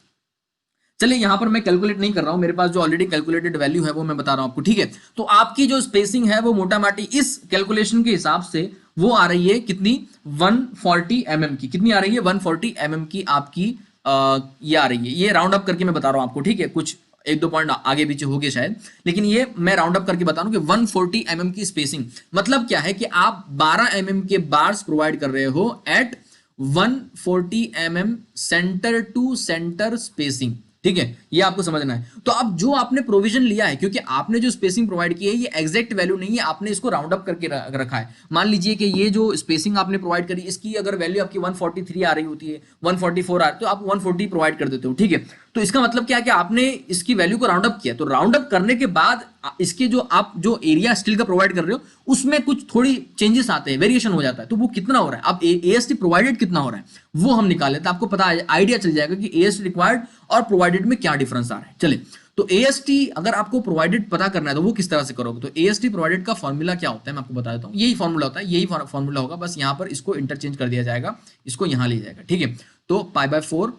चलिए यहाँ पर मैं कैलकुलेट नहीं कर रहा हूं, मेरे पास जो ऑलरेडी कैलकुलेटेड वैल्यू है वो मैं बता रहा हूं आपको, ठीक है। तो आपकी जो स्पेसिंग है वो मोटा माटी इस कैलकुलेशन के हिसाब से वो आ रही है कितनी, 140 mm की। कितनी आ रही है, 140 mm की आपकी ये आ रही है। ये राउंड अप करके मैं बता रहा हूं आपको, ठीक है। कुछ एक दो पॉइंट आगे पीछे हो गए शायद, लेकिन ये मैं राउंड अप करके बता रहा हूं कि 140 mm की स्पेसिंग मतलब क्या है कि आप 12 mm के बार्स प्रोवाइड कर रहे हो at 140 mm centre to centre spacing, ठीक है। ये आपको समझना है। तो अब जो आपने प्रोविजन लिया है, क्योंकि आपने जो स्पेसिंग प्रोवाइड की है ये एग्जैक्ट वैल्यू नहीं है, आपने इसको राउंड अप करके रखा है। मान लीजिए कि ये जो स्पेसिंग आपने प्रोवाइड करी, इसकी अगर वैल्यू आपकी 143 आ रही होती है, 144 आ रही, तो आप 140 प्रोवाइड कर देते हो, ठीक है। तो इसका मतलब क्या है कि आपने इसकी वैल्यू को राउंड अप किया। तो राउंड अप करने के बाद इसके जो आप जो एरिया स्टील का प्रोवाइड कर रहे हो उसमें कुछ थोड़ी चेंजेस आते हैं, वेरिएशन हो जाता है। तो वो कितना हो रहा है, अब एएसटी प्रोवाइडेड कितना हो रहा है वो हम निकाल लेते हैं, आपको पता आइडिया चल जाएगा कि एएसटी रिक्वायर्ड और प्रोवाइडेड में क्या डिफरेंस आ रहा है। चले तो एएसटी अगर आपको प्रोवाइडेड पता करना है तो वो किस तरह से करोगे। तो एएसटी प्रोवाइडेड का फॉर्मूला क्या होता है मैं आपको बता देता हूं। यही फॉर्मूला होता है, यही फॉर्मूला होगा, बस यहां पर इसको इंटरचेंज कर दिया जाएगा, इसको यहां ले जाएगा, ठीक है। तो pi by 4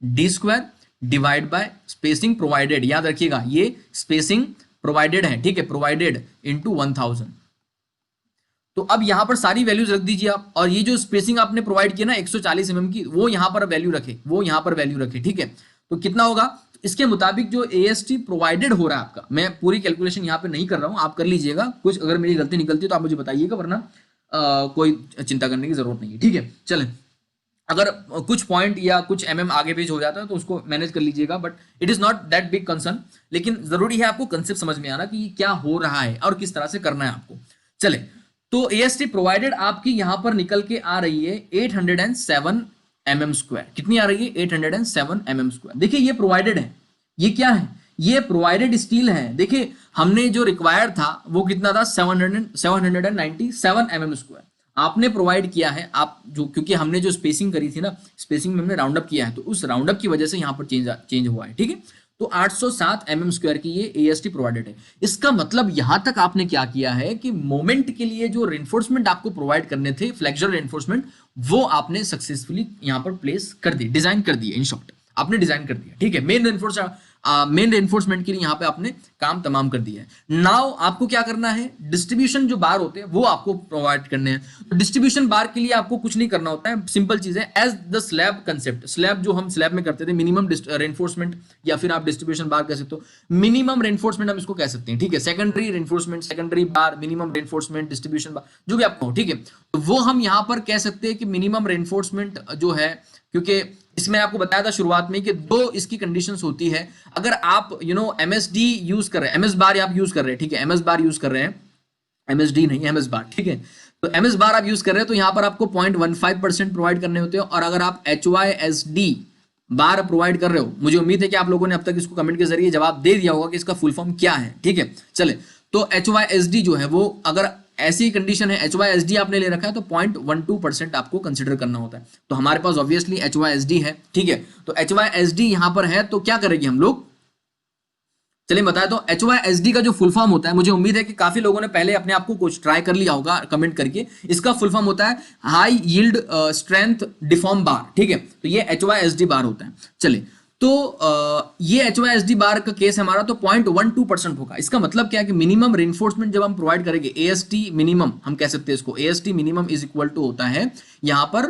D square divide by spacing provided, याद रखिएगा ये स्पेसिंग प्रोवाइडेड है, ठीक है, प्रोवाइडेड इनटू 1000। तो अब यहां पर सारी वैल्यूज रख दीजिए आप, और ये जो स्पेसिंग आपने प्रोवाइड किया ना 140 mm की, वो यहां पर वैल्यू रखे, वो यहां पर वैल्यू रखे, ठीक है। तो कितना होगा, इसके मुताबिक जो एएसटी प्रोवाइडेड हो रहा है आपका, मैं पूरी कैलकुलेशन यहां पे नहीं कर रहा हूं, आप कर लीजिएगा। कुछ अगर मेरी गलती निकलती है तो आप मुझे बताइएगा, वरना कोई चिंता करने की जरूरत नहीं है, ठीक है। चलें, अगर कुछ पॉइंट या कुछ आगे पेज हो जाता है तो उसको मैनेज कर लीजिएगा, but it is not that big concern. लेकिन जरूरी है आपको कंसेप्ट समझ में आना कि क्या हो रहा है और किस तरह से करना है आपको। चले तो एएसटी प्रोवाइडेड आपकी यहां पर निकल के आ रही है 807 mm स्क्वायर। कितनी आ रही है, 807 mm स्क्वायर। देखिए ये प्रोवाइडेड है, ये क्या है, ये प्रोवाइडेड स्टील है। देखिए हमने जो रिक्वायर्ड था वो कितना था, 797 mm स्क्वायर आपने प्रोवाइड किया है। आप जो, क्योंकि हमने जो स्पेसिंग करी थी ना, स्पेसिंग में हमने राउंड अप किया है, तो उस राउंड अप की वजह से यहां पर चेंज हुआ है, ठीक है। तो 807 mm स्क्वायर की ये एएसटी प्रोवाइडेड है। इसका मतलब यहां तक आपने क्या किया है कि मोमेंट के लिए जो रेनफोर्समेंट आपको प्रोवाइड करने थे, फ्लेक्सुरल रेनफोर्समेंट, वो आपने सक्सेसफुली यहां पर प्लेस कर दिए, डिजाइन कर दिए, इन शॉर्ट आपने डिजाइन कर दिया, ठीक है। मेन रेनफोर्समेंट के लिए यहां पे आपने काम तमाम कर दिया है। नाउ आपको क्या करना है, डिस्ट्रीब्यूशन जो बार होते हैं वो आपको प्रोवाइड करने हैं। तो डिस्ट्रीब्यूशन बार के लिए आपको कुछ नहीं करना होता है, सिंपल चीज है, as the slab concept. Slab जो हम स्लैब में करते थे, मिनिमम रेनफोर्समेंट, या फिर आप डिस्ट्रीब्यूशन बार कह सकते हो, मिनिमम रेनफोर्समेंट हम इसको कह सकते हैं, ठीक है। सेकेंडरी रेनफोर्समेंट, सेकेंडरी बार, मिनिमम रेनफोर्समेंट, डिस्ट्रीब्यूशन बार, जो भी आपको, ठीक है। तो वो हम यहां पर कह सकते हैं कि मिनिमम रेनफोर्समेंट जो है, क्योंकि इसमें आपको बताया था शुरुआत में कि दो इसकी कंडीशंस होती है। अगर आप एमएसडी यूज कर रहे हैं, एमएस बार आप यूज कर रहे हैं, ठीक है, एमएस बार यूज कर रहे हैं, एमएसडी नहीं, एमएस बार, ठीक है। तो एमएस बार आप यूज कर रहे हैं तो यहां पर आपको 0.15% प्रोवाइड करने होते हैं। और अगर आप HYSD बार प्रोवाइड कर रहे हो, मुझे उम्मीद है कि आप लोगों ने अब तक इसको कमेंट के जरिए जवाब दे दिया होगा कि इसका फुल फॉर्म क्या है, ठीक है। चले तो HYSD जो है वो, अगर ऐसी कंडीशन है HYSD आपने ले रखा है तो 0.12% आपको कंसिडर करना होता है। तो हमारे पास ऑब्वियसली HYSD है, ठीक है। तो HYSD यहां पर है, तो क्या करेंगे हम लोग, चलिए बताए। तो HYSD का जो फुल फॉर्म होता है, मुझे उम्मीद है कि काफी लोगों ने पहले अपने आप को कुछ ट्राई कर लिया होगा कमेंट करके। इसका फुल फॉर्म होता है हाई यील्ड स्ट्रेंथ डिफॉर्म बार, ठीक है। तो ये HYSD बार होता है। चलिए तो ये HYSD बार का केस हमारा, तो 0.12% होगा। इसका मतलब क्या है कि मिनिमम रेनफोर्समेंट जब हम प्रोवाइड करेंगे, AST मिनिमम हम कह सकते हैं इसको, AST minimum is equal to होता है यहां पर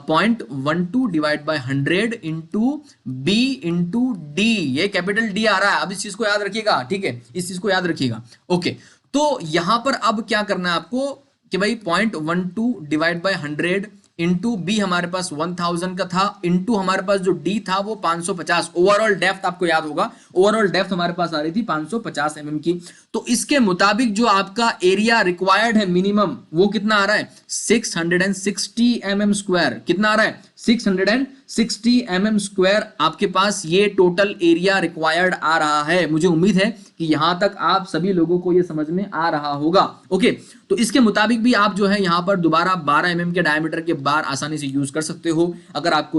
0.12 divide by 100 into B into D। ये कैपिटल D आ रहा है, अब इस चीज को याद रखिएगा, ठीक है, इस चीज को याद रखिएगा, ओके। तो यहां पर अब क्या करना है आपको कि भाई 0.12 डिवाइड बाय 100 इंटू बी हमारे पास 1000 का था, इंटू हमारे पास जो डी था वो 550। ओवरऑल डेप्थ आपको याद होगा, ओवरऑल डेप्थ हमारे पास आ रही थी 550 mm की। तो इसके मुताबिक जो आपका एरिया रिक्वायर्ड है मिनिमम, वो कितना आ रहा है, 660 mm स्क्वायर। कितना आ रहा है, 660 mm² आपके पास ये टोटल एरिया रिक्वायर्ड आ रहा है। मुझे उम्मीद है कि यहां तक आप सभी लोगों को ये समझ में आ रहा होगा। ओके, तो इसके मुताबिक भी आप जो है यहां पर दोबारा 12 mm के डायमीटर के बार आसानी से यूज कर सकते हो। अगर आप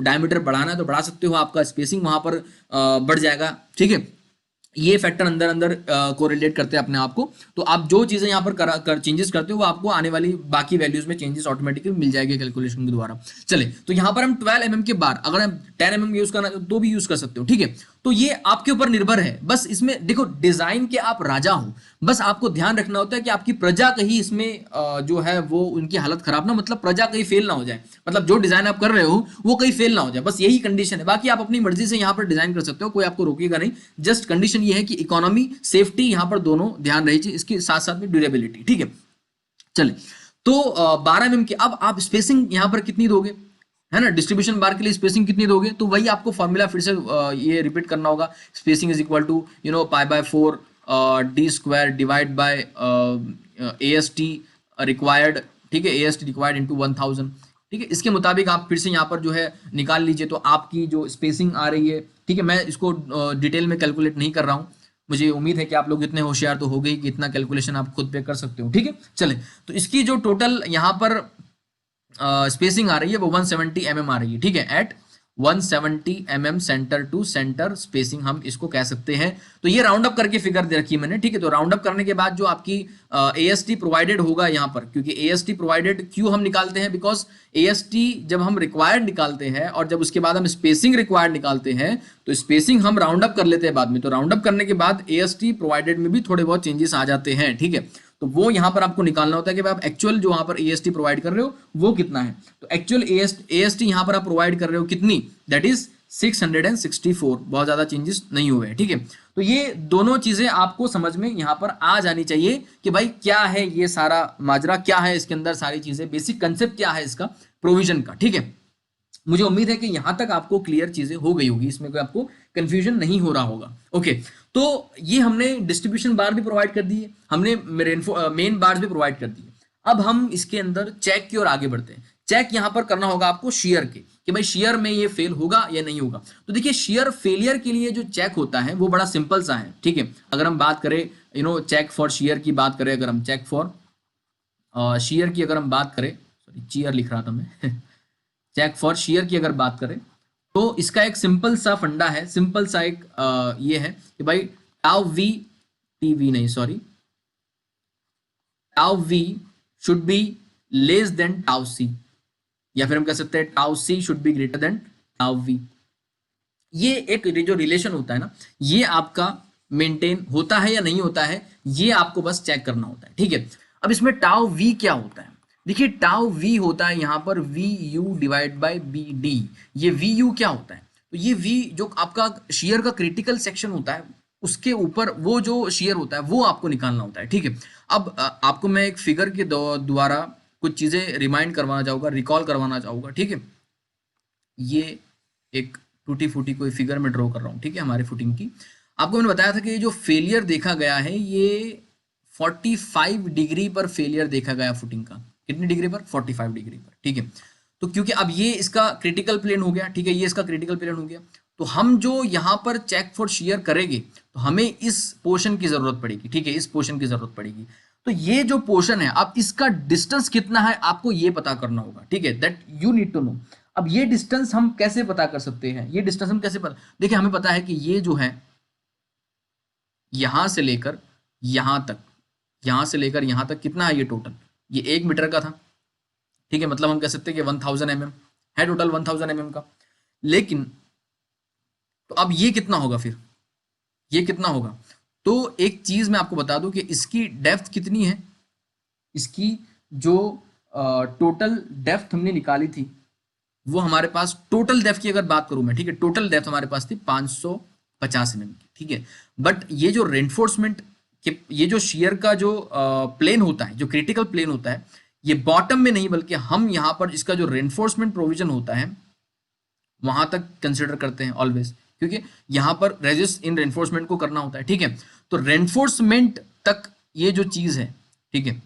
डायमीटर बढ़ाना है तो बढ़ा सकते हो, आपका स्पेसिंग वहां पर बढ़ जाएगा। ठीक है, ये फैक्टर अंदर अंदर कोरिलेट करते हैं अपने आप को। तो आप जो चीजें यहाँ पर चेंजेस करते हो वो आपको आने वाली बाकी वैल्यूज में चेंजेस ऑटोमेटिकली मिल जाएगी कैलकुलेशन के द्वारा। चले, तो यहाँ पर हम 12 mm के बार, अगर हम 10 mm यूज करना तो भी यूज कर सकते हो। ठीक है, तो ये आपके ऊपर निर्भर है। बस इसमें देखो, डिजाइन के आप राजा हो, बस आपको ध्यान रखना होता है कि आपकी प्रजा कहीं इसमें जो है वो उनकी हालत खराब ना, मतलब प्रजा कहीं फेल ना हो जाए, मतलब जो डिजाइन आप कर रहे हो वो कहीं फेल ना हो जाए, बस यही कंडीशन है। बाकी आप अपनी मर्जी से यहाँ पर डिजाइन कर सकते हो, कोई आपको रोकेगा नहीं। जस्ट कंडीशन ये है कि इकोनॉमी सेफ्टी यहाँ पर दोनों ध्यान रही चाहिए, इसके साथ साथ में ड्यूरेबिलिटी। ठीक है, चले, तो 12 mm की अब आप स्पेसिंग यहाँ पर कितनी दोगे, है ना, डिस्ट्रीब्यूशन बार के लिए स्पेसिंग कितनी दोगे, तो वही आपको फॉर्मूला फिर से ये रिपीट करना होगा। Spacing is equal to π/4 d² divide by AST required. ठीक है, AST रिक्वायर्ड इंटू 1000। ठीक है, इसके मुताबिक आप फिर से यहाँ पर जो है निकाल लीजिए, तो आपकी जो स्पेसिंग आ रही है। ठीक है, मैं इसको डिटेल में कैलकुलेट नहीं कर रहा हूँ, मुझे उम्मीद है कि आप लोग इतने होशियार तो हो गई कि इतना कैलकुलेशन आप खुद पे कर सकते हो। ठीक है, चले, तो इसकी जो टोटल यहाँ पर स्पेसिंग आ रही है वो 170 mm आ रही है। ठीक है, at 170 mm centre to centre spacing हम इसको कह सकते हैं। तो ये राउंड अप करके फिगर दे रखी है मैंने। ठीक है, तो राउंड अप करने के बाद जो आपकी AST प्रोवाइडेड होगा यहाँ पर, क्योंकि AST प्रोवाइडेड क्यों हम निकालते हैं, बिकॉज AST जब हम रिक्वायर्ड निकालते हैं और जब उसके बाद हम स्पेसिंग रिक्वायर्ड निकालते हैं तो स्पेसिंग हम राउंड अप कर लेते हैं बाद में। तो राउंड अप करने के बाद AST प्रोवाइडेड में भी थोड़े बहुत चेंजेस आ जाते हैं। ठीक है, तो वो यहाँ पर आपको निकालना होता है कि आप एक्चुअल जो वहां पर AST प्रोवाइड कर रहे हो वो कितना है। तो एक्चुअल AST यहाँ पर आप प्रोवाइड कर रहे हो कितनी, दैट इज 664, बहुत ज्यादा चेंजेस नहीं हुए हैं। ठीक है, तो ये दोनों चीजें आपको समझ में यहाँ पर आ जानी चाहिए कि भाई क्या है ये सारा माजरा, क्या है इसके अंदर सारी चीजें, बेसिक कंसेप्ट क्या है इसका प्रोविजन का। ठीक है, मुझे उम्मीद है कि यहां तक आपको क्लियर चीजें हो गई होगी, इसमें कोई आपको कंफ्यूजन नहीं हो रहा होगा। ओके, तो ये हमने डिस्ट्रीब्यूशन बार भी प्रोवाइड कर दी है, हमने मेन बार्स भी प्रोवाइड कर दी है। अब हम इसके अंदर चेक की ओर आगे बढ़ते हैं। चेक यहां पर करना होगा आपको शेयर के, कि भाई शेयर में ये फेल होगा या नहीं होगा। तो देखिए, शेयर फेलियर के लिए जो चेक होता है वो बड़ा सिंपल सा है। ठीक है, अगर हम बात करें चेक फॉर शेयर की बात करें, अगर हम चेक फॉर शेयर की अगर हम बात करें, सॉरी चीयर लिख रहा था मैं चेक फॉर शेयर की अगर बात करें तो इसका एक सिंपल सा फंडा है, सिंपल सा एक ये है कि भाई टाउ वी टीवी नहीं sorry tau V should be less than tau C, या फिर हम कह सकते हैं tau C should be greater than tau V. ये एक जो रिलेशन होता है ना, ये आपका मेंटेन होता है या नहीं होता है, ये आपको बस चेक करना होता है। ठीक है, अब इसमें टाउ वी क्या होता है, देखिए टाउ वी होता है यहाँ पर V U divide by B D. ये वी यू क्या होता है, तो ये वी जो आपका शेयर का क्रिटिकल सेक्शन होता है उसके ऊपर वो जो शेयर होता है वो आपको निकालना होता है। ठीक है, अब आपको मैं एक फिगर के द्वारा कुछ चीजें रिमाइंड करवाना चाहूंगा, रिकॉल करवाना चाहूंगा। ठीक है, ये एक टूटी फूटी कोई फिगर में ड्रॉ कर रहा हूँ। ठीक है, हमारे फुटिंग की आपको मैंने बताया था कि ये जो फेलियर देखा गया है ये 45 डिग्री पर फेलियर देखा गया फुटिंग का। कितनी डिग्री पर, 45 डिग्री पर। ठीक है, तो क्योंकि अब ये इसका क्रिटिकल प्लेन हो गया। ठीक है, ये इसका क्रिटिकल प्लेन हो गया, तो हम जो यहाँ पर चेक फॉर शेयर करेंगे तो हमें इस पोर्शन की जरूरत पड़ेगी। ठीक है, इस पोर्शन की जरूरत पड़ेगी। तो ये जो पोर्शन है, अब इसका डिस्टेंस कितना है आपको ये पता करना होगा। ठीक है, that you need to know. अब ये डिस्टेंस हम कैसे पता कर सकते हैं, ये डिस्टेंस हम कैसे पता, देखिए हमें पता है कि ये जो है यहां से लेकर यहां तक, यहां से लेकर यहां तक कितना है, ये टोटल ये 1 मीटर का था। ठीक है, मतलब हम कह सकते हैं कि 1000 mm है टोटल, 1000 mm का। लेकिन तो अब ये कितना होगा, फिर ये कितना होगा, तो एक चीज मैं आपको बता दूं कि इसकी डेप्थ कितनी है, इसकी जो टोटल डेप्थ हमने निकाली थी वो हमारे पास, टोटल डेप्थ की अगर बात करूं मैं, ठीक है, टोटल डेप्थ हमारे पास थी 550 mm की। ठीक है, बट ये जो रेनफोर्समेंट के, ये जो शेयर का जो प्लेन होता है, जो क्रिटिकल प्लेन होता है, ये बॉटम में नहीं बल्कि हम यहां पर इसका जो रेनफोर्समेंट प्रोविजन होता है वहां तक कंसिडर करते हैं ऑलवेज, क्योंकि यहां पर रेजिस्ट इन रेनफोर्समेंट को करना होता है। ठीक है, तो रेनफोर्समेंट तक ये जो चीज है, ठीक है,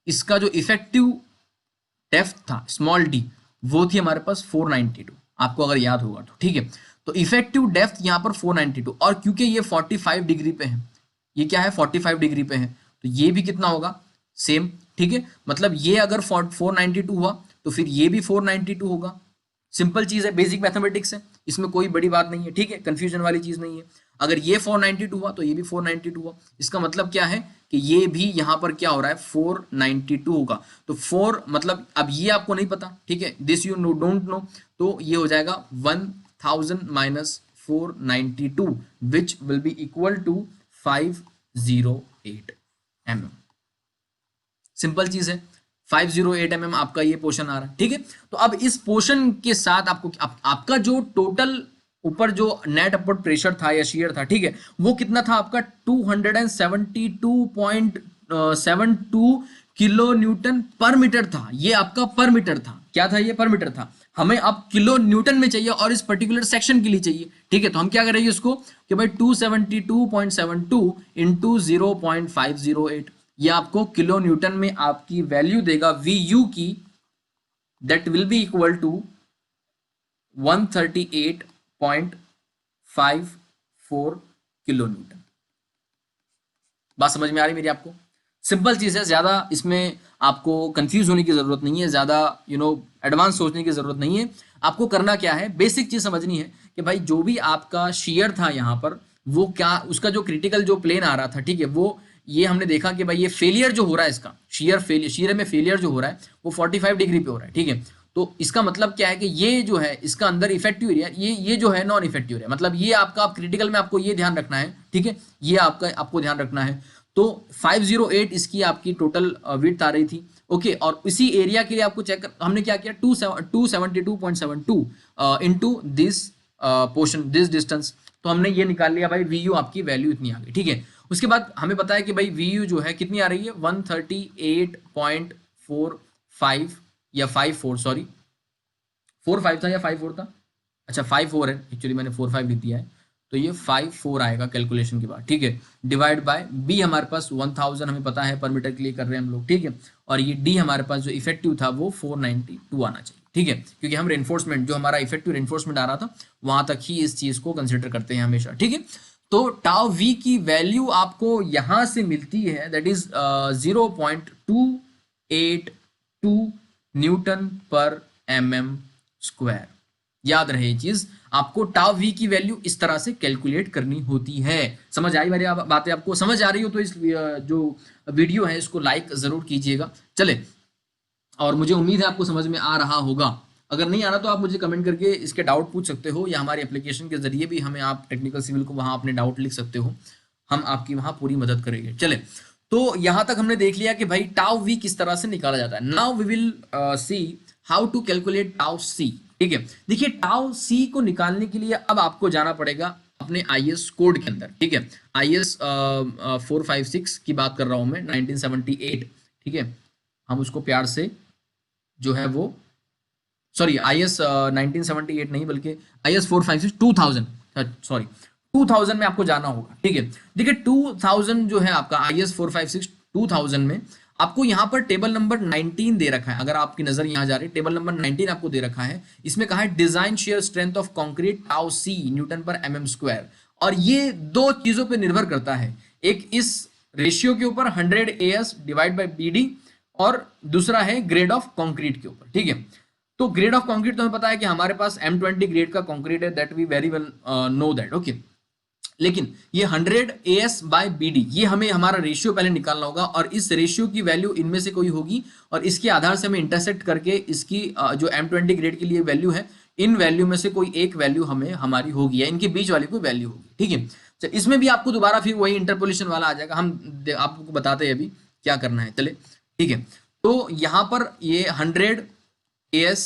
इसका जो इफेक्टिव डेप्थ था स्मॉल डी, वो थी हमारे पास 492, आपको अगर याद होगा तो, ठीक है। तो इफेक्टिव डेप्थ यहाँ पर 492, और क्योंकि ये 45 डिग्री पे है, ये क्या है 45 डिग्री पे है, तो ये भी कितना होगा सेम, ठीक है। मतलब ये अगर 492 हुआ तो फिर ये भी 492 होगा। सिंपल चीज है, बेसिक मैथमेटिक्स है, इसमें कोई बड़ी बात नहीं है, ठीक है, कंफ्यूजन वाली चीज नहीं है। अगर ये 492 हुआ तो ये भी 492 हुआ। इसका मतलब क्या है कि ये भी यहाँ पर क्या हो रहा है 492 होगा। तो 4 मतलब अब ये आपको नहीं पता, ठीक है, this you know don't know, तो ये हो जाएगा 1000 minus 492 which will be equal to 508 mm। सिंपल चीज है, 508 mm आपका ये पोर्शन आ रहा है, ठीक है। तो अब इस पोर्शन के साथ आपको आपका जो टोटल ऊपर जो नेट अपवर्ड प्रेशर था या शियर था, ठीक है, वो कितना था आपका 272.72 किलो न्यूटन पर मीटर था। ये आपका पर मीटर था, क्या था ये पर मीटर था। हमें अब किलो न्यूटन में चाहिए और इस पर्टिकुलर सेक्शन के लिए चाहिए, ठीक है। तो हम क्या करेंगे इसको कि भाई 272.72 इंटू 0.508, ये आपको किलो न्यूटन में आपकी वैल्यू देगा वी यू की, that will be equal to 138.54 kilo newton. बात समझ में आ रही मेरी आपको? सिंपल चीज है, ज्यादा इसमें आपको कंफ्यूज होने की जरूरत नहीं है, ज्यादा एडवांस सोचने की जरूरत नहीं है। आपको करना क्या है, बेसिक चीज समझनी है कि भाई जो भी आपका शियर था यहाँ पर, वो क्या उसका जो क्रिटिकल जो प्लेन आ रहा था, ठीक है, वो ये हमने देखा कि भाई ये फेलियर जो हो रहा है, इसका शियर में फेलियर जो हो रहा है वो 45 डिग्री पे हो रहा है, ठीक है। तो इसका मतलब क्या है कि ये जो है इसका अंदर इफेक्टिव एरिया, ये जो है नॉन इफेक्टिव एरिया, मतलब ये आपका क्रिटिकल में आपको ये ध्यान रखना है, ठीक है, ये आपको ध्यान रखना है। तो 508 इसकी आपकी टोटल विड्थ आ रही थी, ओके। और इसी एरिया के लिए आपको चेक कर, हमने क्या किया 272.72 into this portion, this distance, तो हमने ये निकाल लिया भाई वी यू आपकी वैल्यू इतनी आ गई, ठीक है। उसके बाद हमें पता है कि भाई वी यू जो है कितनी आ रही है 138.45 या 54, सॉरी 45 था या 54 था, अच्छा 54 है, एक्चुअली मैंने 45 लिख दिया है, तो ये 54 आएगा कैलकुलेशन के बाद, ठीक है। डिवाइड बाय बी हमारे पास 1000 हमें पता है पर मीटर के लिए कर रहे हैं हम लोग, ठीक है। और ये डी हमारे पास जो इफेक्टिव था वो 492 आना चाहिए, ठीक है, क्योंकि हम रेनफोर्समेंट जो हमारा इफेक्टिव रेनफोर्समेंट आ रहा था वहां तक ही इस चीज को कंसिडर करते हैं हमेशा, ठीक है। तो टाउ वी की वैल्यू आपको यहां से मिलती है, that is 0.282 Newton per mm square. याद रहे ये चीज, आपको टाउ वी की वैल्यू इस तरह से कैलकुलेट करनी होती है। समझ आई मेरी बातें? आपको समझ आ रही हो तो इस जो वीडियो है इसको लाइक जरूर कीजिएगा। चले, और मुझे उम्मीद है आपको समझ में आ रहा होगा। अगर नहीं आ रहा तो आप मुझे कमेंट करके इसके डाउट पूछ सकते हो, या हमारी एप्लीकेशन के जरिए भी हमें आप टेक्निकल सिविल को वहां अपने डाउट लिख सकते हो, हम आपकी वहां पूरी मदद करेंगे। चले, तो यहां तक हमने देख लिया कि भाई टाउ वी किस तरह से निकाला जाता है। Now we will see how to calculate tau C, ठीक है। देखिए टाउ सी को निकालने के लिए अब आपको जाना पड़ेगा अपने आईएस कोड के अंदर, ठीक है। आईएस 456 की बात कर रहा हूं मैं, 1978, ठीक है। हम उसको प्यार से जो है वो, सॉरी आईएस 1978 नहीं बल्कि आईएस 456 2000, सॉरी 2000 में आपको जाना होगा, ठीक है। देखिए 2000 जो है आपका आईएस 456 2000 में आपको यहाँ पर टेबल नंबर 19 दे रखा है। अगर आपकी नजर यहाँ जा रही है, टेबल नंबर 19 आपको दे रखा है। इसमें कहा है design shear strength of concrete tau C newton per mm square, और ये दो चीजों पे निर्भर करता है, एक इस रेशियो के ऊपर 100 AS डिवाइड बाय BD, और दूसरा है ग्रेड ऑफ कंक्रीट के ऊपर, ठीक है। तो ग्रेड ऑफ कंक्रीट तो हमें पता है कि हमारे पास M20 ग्रेड का कंक्रीट है, that we very well know that, okay. लेकिन ये 100 AS बाय BD, ये हमें हमारा रेशियो पहले निकालना होगा, और इस रेशियो की वैल्यू इनमें से कोई होगी, और इसके आधार से हमें इंटरसेक्ट करके इसकी जो M20 ग्रेड के लिए वैल्यू है, इन वैल्यू में से कोई एक वैल्यू हमें हमारी होगी, या इनके बीच वाली कोई वैल्यू होगी, ठीक है। तो इसमें भी आपको दोबारा फिर वही इंटरपोलेशन वाला आ जाएगा, हम आपको बताते हैं अभी क्या करना है, चले ठीक है। तो यहाँ पर ये 100 AS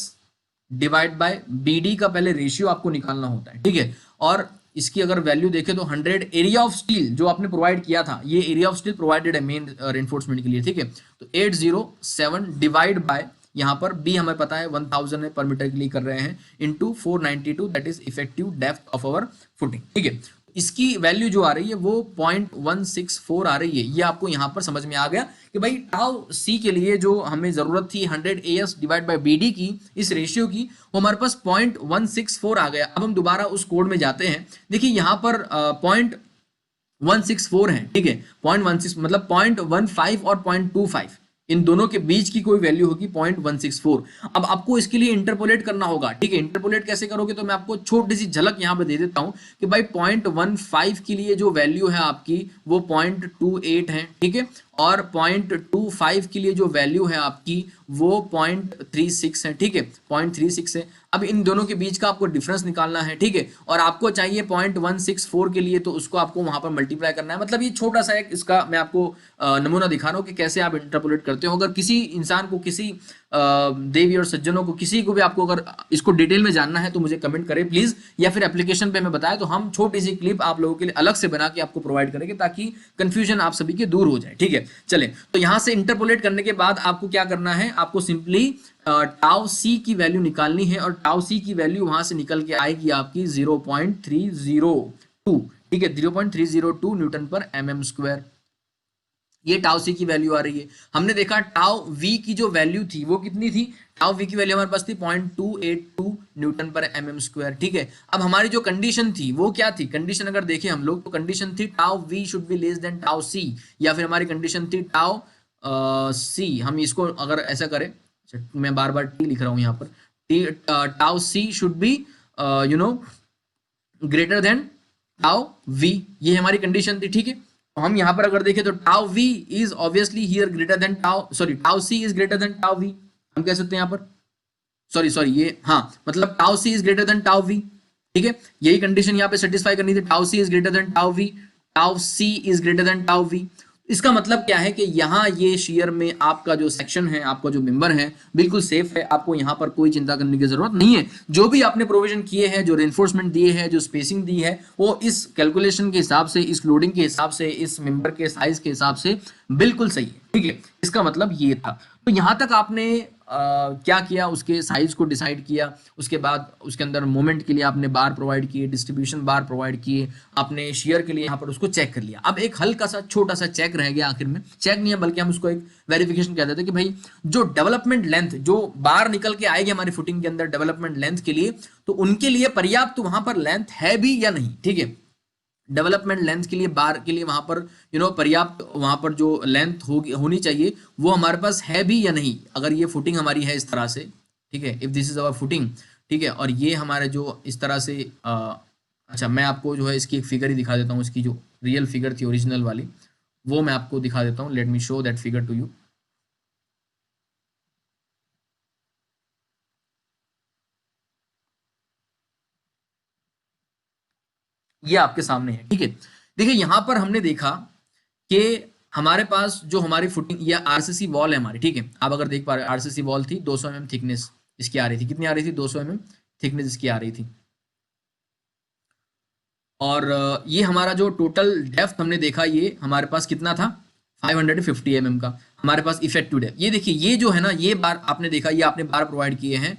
डिवाइड बाय BD का पहले रेशियो आपको निकालना होता है, ठीक है। और इसकी अगर वैल्यू देखें तो 100 एरिया ऑफ स्टील जो आपने प्रोवाइड किया था, ये एरिया ऑफ स्टील प्रोवाइडेड है मेन रेनफोर्समेंट के लिए, ठीक है। तो 807 डिवाइड बाय यहाँ पर B हमें पता है 1000 है, पर मीटर के लिए कर रहे हैं, into 492, that is effective depth of our footing, ठीक है। इसकी वैल्यू जो आ रही है वो 0.164 आ रही है। ये आपको यहाँ पर समझ में आ गया कि भाई टाउ सी के लिए जो हमें जरूरत थी 100 AS डिवाइड बाय BD की, इस रेशियो की, वो हमारे पास 0.164 आ गया। अब हम दोबारा उस कोड में जाते हैं। देखिए यहाँ पर 0.164 है, ठीक है, 0.16 मतलब 0.15 और 0.25, इन दोनों के बीच की कोई वैल्यू होगी 0.164। अब आपको इसके लिए इंटरपोलेट करना होगा, ठीक है। इंटरपोलेट कैसे करोगे, तो मैं आपको छोटी सी झलक यहाँ पे दे देता हूँ कि भाई 0.15 के लिए जो वैल्यू है आपकी वो 0.28 है, ठीक है, और 0.25 के लिए जो वैल्यू है आपकी वो 0.36 है, ठीक है, 0.36 है। अब इन दोनों के बीच का आपको डिफरेंस निकालना है, ठीक है, और आपको चाहिए 0.164 के लिए, तो उसको आपको वहां पर मल्टीप्लाई करना है। मतलब ये छोटा सा एक इसका मैं आपको नमूना दिखा रहा हूँ कि कैसे आप इंटरपोलेट करते हो। अगर किसी इंसान को, किसी देवी और सज्जनों को, किसी को भी आपको अगर इसको डिटेल में जानना है तो मुझे कमेंट करें प्लीज, या फिर एप्लीकेशन पे हमें बताएं, तो हम छोटी सी क्लिप आप लोगों के लिए अलग से बना के आपको प्रोवाइड करेंगे ताकि कंफ्यूजन आप सभी के दूर हो जाए, ठीक है। चले, तो यहां से इंटरपोलेट करने के बाद आपको क्या करना है, आपको सिंपली टाउ सी की वैल्यू निकालनी है, और टाउ सी की वैल्यू वहां से निकल के आएगी आपकी 0.302, ठीक है, 0.302 न्यूटन पर mm स्क्वायर। ये टाउ सी की वैल्यू आ रही है। हमने देखा टाउ वी की जो वैल्यू थी वो कितनी थी, टाउ वी की वैल्यू हमारे पास थी 0.282 न्यूटन पर mm स्क्वायर, ठीक है। अब हमारी जो कंडीशन थी वो क्या थी, कंडीशन अगर देखें हम लोग तो कंडीशन थी tau V should be less than tau C, या फिर हमारी कंडीशन थी टाउ सी, हम इसको अगर ऐसा करें, मैं बार बार टी लिख रहा हूं यहाँ पर, tau C should be you know greater than tau V, ये हमारी कंडीशन थी, ठीक है। तो हम यहां पर अगर देखें तो tau V is obviously here greater than tau, sorry tau C is greater than tau V, हम कह सकते हैं यहां पर, सॉरी ये, हाँ, मतलब tau C is greater than tau V, ठीक है। यही कंडीशन यहां पे सेटिस्फाई करनी थी, tau C is greater than tau V, tau C is greater than tau V. इसका मतलब क्या है कि यहाँ ये शेयर में आपका जो सेक्शन है, आपका जो मेंबर है, बिल्कुल सेफ है, आपको यहाँ पर कोई चिंता करने की जरूरत नहीं है। जो भी आपने प्रोविजन किए हैं, जो रेनफोर्समेंट दिए हैं, जो स्पेसिंग दी है, वो इस कैलकुलेशन के हिसाब से, इस लोडिंग के हिसाब से, इस मेंबर के साइज के हिसाब से बिल्कुल सही है, ठीक है। इसका मतलब ये था। तो यहाँ तक आपने क्या किया, उसके साइज को डिसाइड किया, उसके बाद उसके अंदर मोमेंट के लिए आपने बार प्रोवाइड किए, डिस्ट्रीब्यूशन बार प्रोवाइड किए, आपने शेयर के लिए यहाँ पर उसको चेक कर लिया। अब एक हल्का सा छोटा सा चेक रह गया आखिर में, चेक नहीं है बल्कि हम उसको एक वेरिफिकेशन कहते थे कि भाई जो डेवलपमेंट लेंथ, जो बार निकल के आएगी हमारी फुटिंग के अंदर डेवलपमेंट लेंथ के लिए, तो उनके लिए पर्याप्त वहां पर लेंथ है भी या नहीं, ठीक है। डेवलपमेंट लेंथ के लिए, बार के लिए वहां पर पर्याप्त वहां पर जो लेंथ होगी, होनी चाहिए, वो हमारे पास है भी या नहीं। अगर ये फुटिंग हमारी है इस तरह से, ठीक है, if this is our footing, ठीक है, और ये हमारे जो इस तरह से अच्छा, मैं आपको जो है इसकी एक फिगर ही दिखा देता हूँ, इसकी जो रियल फिगर थी ओरिजिनल वाली, वो मैं आपको दिखा देता हूँ। Let me show that figure to you. ये आपके सामने है, ठीक है। देखिए यहां पर हमने देखा कि हमारे पास जो हमारी फुटिंग या आरसीसी वॉल है हमारी, ठीक है, आप अगर देख पा रहे हो आरसीसी वॉल थी 200 mm थिकनेस इसकी आ रही थी, कितनी आ रही थी, 200 mm थिकनेस इसकी आ रही थी। और ये हमारा जो टोटल डेप्थ हमने देखा, ये हमारे पास कितना था, 550 mm का हमारे पास इफेक्टिव डेप्थ। ये देखिए, ये जो है ना, ये बार आपने देखा, ये आपने बार प्रोवाइड किए हैं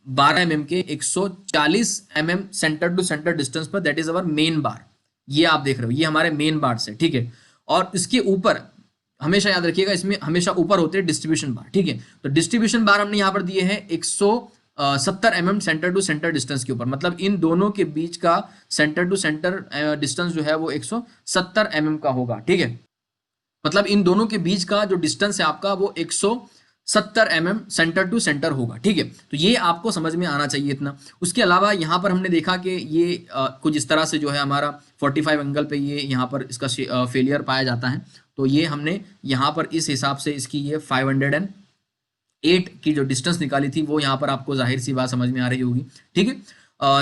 12 mm के 140 mm centre to centre distance पर, that is our main bar. ये आप देख रहे हो, ये हमारे मेन बार से, ठीक है। और इसके ऊपर हमेशा याद रखिएगा, इसमें हमेशा ऊपर होते हैं डिस्ट्रीब्यूशन बार, ठीक है। तो डिस्ट्रीब्यूशन बार हमने यहाँ पर दिए हैं 170 mm centre to centre distance के ऊपर, मतलब इन दोनों के बीच का सेंटर टू सेंटर डिस्टेंस जो है वो 170 mm का होगा, ठीक है। मतलब इन दोनों के बीच का जो डिस्टेंस है आपका वो 170 mm सेंटर टू सेंटर होगा, ठीक है। तो ये आपको समझ में आना चाहिए इतना। उसके अलावा यहाँ पर हमने देखा कि ये कुछ इस तरह से जो है हमारा 45 एंगल पे ये यहाँ पर इसका फेलियर पाया जाता है। तो ये हमने यहाँ पर इस हिसाब से इसकी ये 508 की जो डिस्टेंस निकाली थी, वो यहाँ पर आपको जाहिर सी बात समझ में आ रही होगी, ठीक है।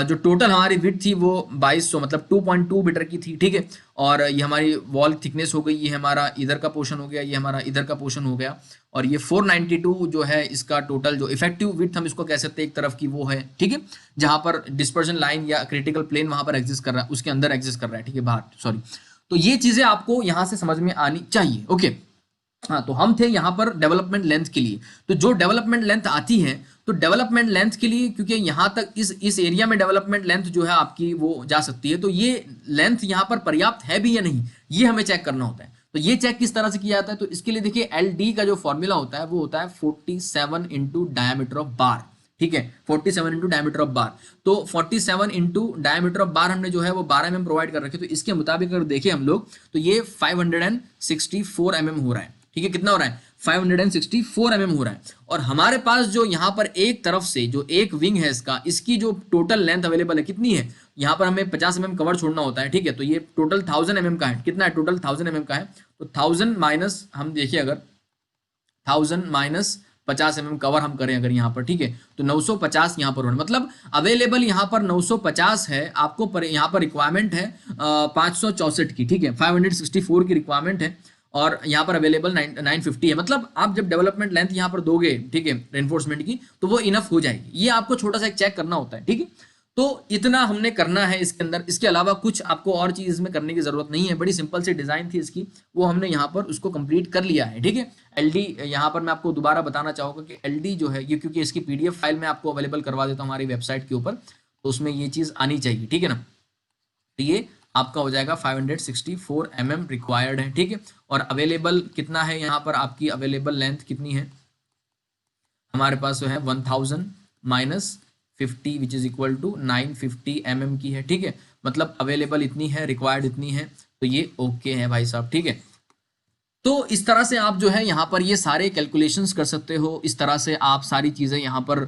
जो टोटल हमारी विड्थ थी वो 2200 मतलब 2.2 मीटर की थी, ठीक है। और ये हमारी वॉल थिकनेस हो गई, ये हमारा इधर का पोर्शन हो गया, ये हमारा इधर का पोर्शन हो गया, और ये 492 जो है इसका टोटल जो इफेक्टिव विड्थ हम इसको कह सकते हैं एक तरफ की वो है, ठीक है, जहां पर डिस्पर्जन लाइन या क्रिटिकल प्लेन वहां पर एग्जिस्ट कर रहा है, उसके अंदर एग्जिस्ट कर रहा है, ठीक है, बाहर, सॉरी। तो ये चीजें आपको यहां से समझ में आनी चाहिए, ओके। हाँ, तो हम थे यहाँ पर डेवलपमेंट लेंथ के लिए। तो जो डेवलपमेंट लेंथ आती है, तो डेवलपमेंट लेंथ के लिए, क्योंकि यहाँ तक इस एरिया में डेवलपमेंट लेंथ जो है आपकी वो जा सकती है, तो ये लेंथ यहाँ पर पर्याप्त है भी या नहीं, ये हमें चेक करना होता है। तो ये चेक किस तरह से किया जाता है, तो इसके लिए देखिए एल डी का जो फॉर्मूला होता है वो होता है 47 इंटू डायमीटर ऑफ बार। ठीक है, 47 इंटू डायमीटर ऑफ बार। तो 47 इंटू डायमीटर ऑफ बार हमने जो है वो 12 mm प्रोवाइड कर रखे, तो इसके मुताबिक अगर देखें हम लोग तो ये 564 mm हो रहा है। ठीक है, कितना हो रहा है, 564 mm हो रहा है। और हमारे पास जो यहाँ पर एक तरफ से जो एक विंग है इसका, इसकी जो टोटल लेंथ अवेलेबल है कितनी है, यहाँ पर हमें 50 mm कवर छोड़ना होता है। ठीक है, तो ये टोटल 1000 mm का है। कितना है, टोटल 1000 mm का है। तो 1000 माइनस, हम देखिए अगर 1000 माइनस 50 mm कवर हम करें अगर यहाँ पर, ठीक है, तो 950 यहाँ पर होना, मतलब अवेलेबल यहाँ पर 950 है आपको, पर यहाँ पर रिक्वायरमेंट है 564 की। ठीक है, 564 की रिक्वायरमेंट है और यहाँ पर अवेलेबल 950 है। मतलब आप जब डेवलपमेंट लेंथ यहाँ पर दोगे, ठीक है, रेनफोर्समेंट की, तो वो इनफ हो जाएगी। ये आपको छोटा सा एक चेक करना होता है। ठीक है, तो इतना हमने करना है इसके अंदर। इसके अलावा कुछ आपको और चीज में करने की जरूरत नहीं है। बड़ी सिंपल सी डिजाइन थी इसकी, वो हमने यहाँ पर उसको कंप्लीट कर लिया है। ठीक है, एलडी यहाँ पर मैं आपको दोबारा बताना चाहूंगा कि एलडी जो है ये, क्योंकि इसकी पीडीएफ फाइल में आपको अवेलेबल करवा देता हूँ हमारी वेबसाइट के ऊपर, तो उसमें ये चीज आनी चाहिए। ठीक है ना, तो ये आपका हो जाएगा 564 mm रिक्वायर्ड है। ठीक है, और अवेलेबल कितना है, यहाँ पर आपकी अवेलेबल लेंथ कितनी है हमारे पास जो है 1000 minus 50 which is equal to 950 mm की है। ठीक है, मतलब अवेलेबल इतनी है, रिक्वायर्ड इतनी है, तो ये ओके है भाई साहब। ठीक है, तो इस तरह से आप जो है यहाँ पर ये सारे कैलकुलेशंस कर सकते हो। इस तरह से आप सारी चीज़ें यहाँ पर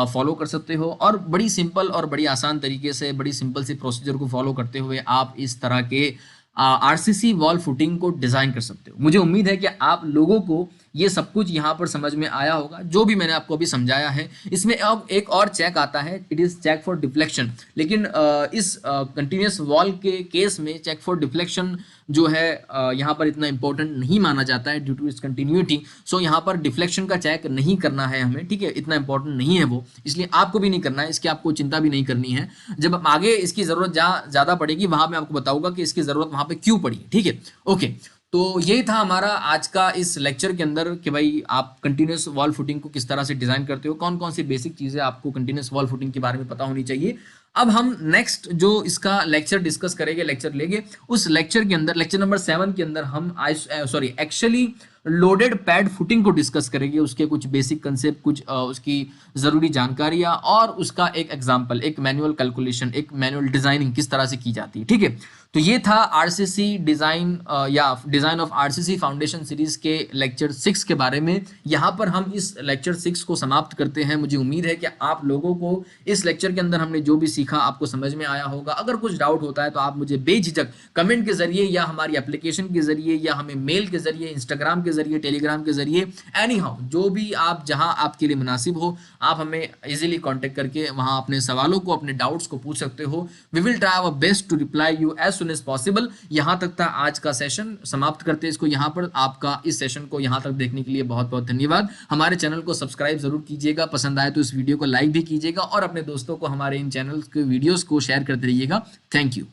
फॉलो कर सकते हो, और बड़ी सिंपल और बड़ी आसान तरीके से, बड़ी सिंपल सी प्रोसीजर को फॉलो करते हुए आप इस तरह के आरसीसी वॉल फुटिंग को डिज़ाइन कर सकते हो। मुझे उम्मीद है कि आप लोगों को ये सब कुछ यहाँ पर समझ में आया होगा, जो भी मैंने आपको अभी समझाया है। इसमें अब एक और चेक आता है, it is check for deflection. लेकिन इस कंटिन्यूस वॉल के केस में चेक फॉर डिफ्लेक्शन जो है यहाँ पर इतना इंपॉर्टेंट नहीं माना जाता है ड्यू टू इट्स कंटिन्यूटी। सो यहाँ पर डिफ्लेक्शन का चेक नहीं करना है हमें। ठीक है, इतना इंपॉर्टेंट नहीं है वो, इसलिए आपको भी नहीं करना है, इसकी आपको चिंता भी नहीं करनी है। जब आगे इसकी ज़रूरत ज़्यादा पड़ेगी, वहाँ मैं आपको बताऊंगा कि इसकी ज़रूरत वहाँ पे क्यों पड़ी। ठीक है, ओके। तो ये था हमारा आज का इस लेक्चर के अंदर कि भाई आप कंटिन्यूस वॉल फुटिंग को किस तरह से डिज़ाइन करते हो, कौन कौन सी बेसिक चीज़ें आपको कंटिन्यूस वॉल फुटिंग के बारे में पता होनी चाहिए। अब हम नेक्स्ट जो इसका लेक्चर डिस्कस करेंगे, लेक्चर लेंगे, उस लेक्चर के अंदर, लेक्चर नंबर 7 के अंदर हम एक्चुअली लोडेड पैड फुटिंग को डिस्कस करेंगे। उसके कुछ बेसिक कंसेप्ट, कुछ उसकी ज़रूरी जानकारियाँ, और उसका एक एग्जाम्पल, एक मैनुअल कैलकुलेशन, एक मैनुअल डिज़ाइनिंग किस तरह से की जाती है। ठीक है, तो ये था आरसीसी डिज़ाइन या design of RCC foundation series के लेक्चर 6 के बारे में। यहाँ पर हम इस लेक्चर 6 को समाप्त करते हैं। मुझे उम्मीद है कि आप लोगों को इस लेक्चर के अंदर हमने जो भी सीखा आपको समझ में आया होगा। अगर कुछ डाउट होता है तो आप मुझे बेझिझक कमेंट के जरिए, या हमारी एप्लीकेशन के जरिए, या हमें मेल के जरिए, इंस्टाग्राम के जरिए, टेलीग्राम के जरिए, एनी हाउ जो भी आप, जहां आपके लिए मुनासिब हो, आप हमें इजीली कांटेक्ट करके वहां अपने सवालों को, अपने डाउट्स को पूछ सकते हो। We will try our best to reply you as soon as possible. यहाँ तक था आज का सेशन, समाप्त करते हैं इसको यहाँ पर। आपका इस सेशन को यहाँ तक देखने के लिए बहुत बहुत धन्यवाद। हमारे चैनल को सब्सक्राइब जरूर कीजिएगा, पसंद आए तो इस वीडियो को लाइक भी कीजिएगा, और अपने दोस्तों को हमारे इन चैनल के वीडियोस को शेयर करते रहिएगा। Thank you.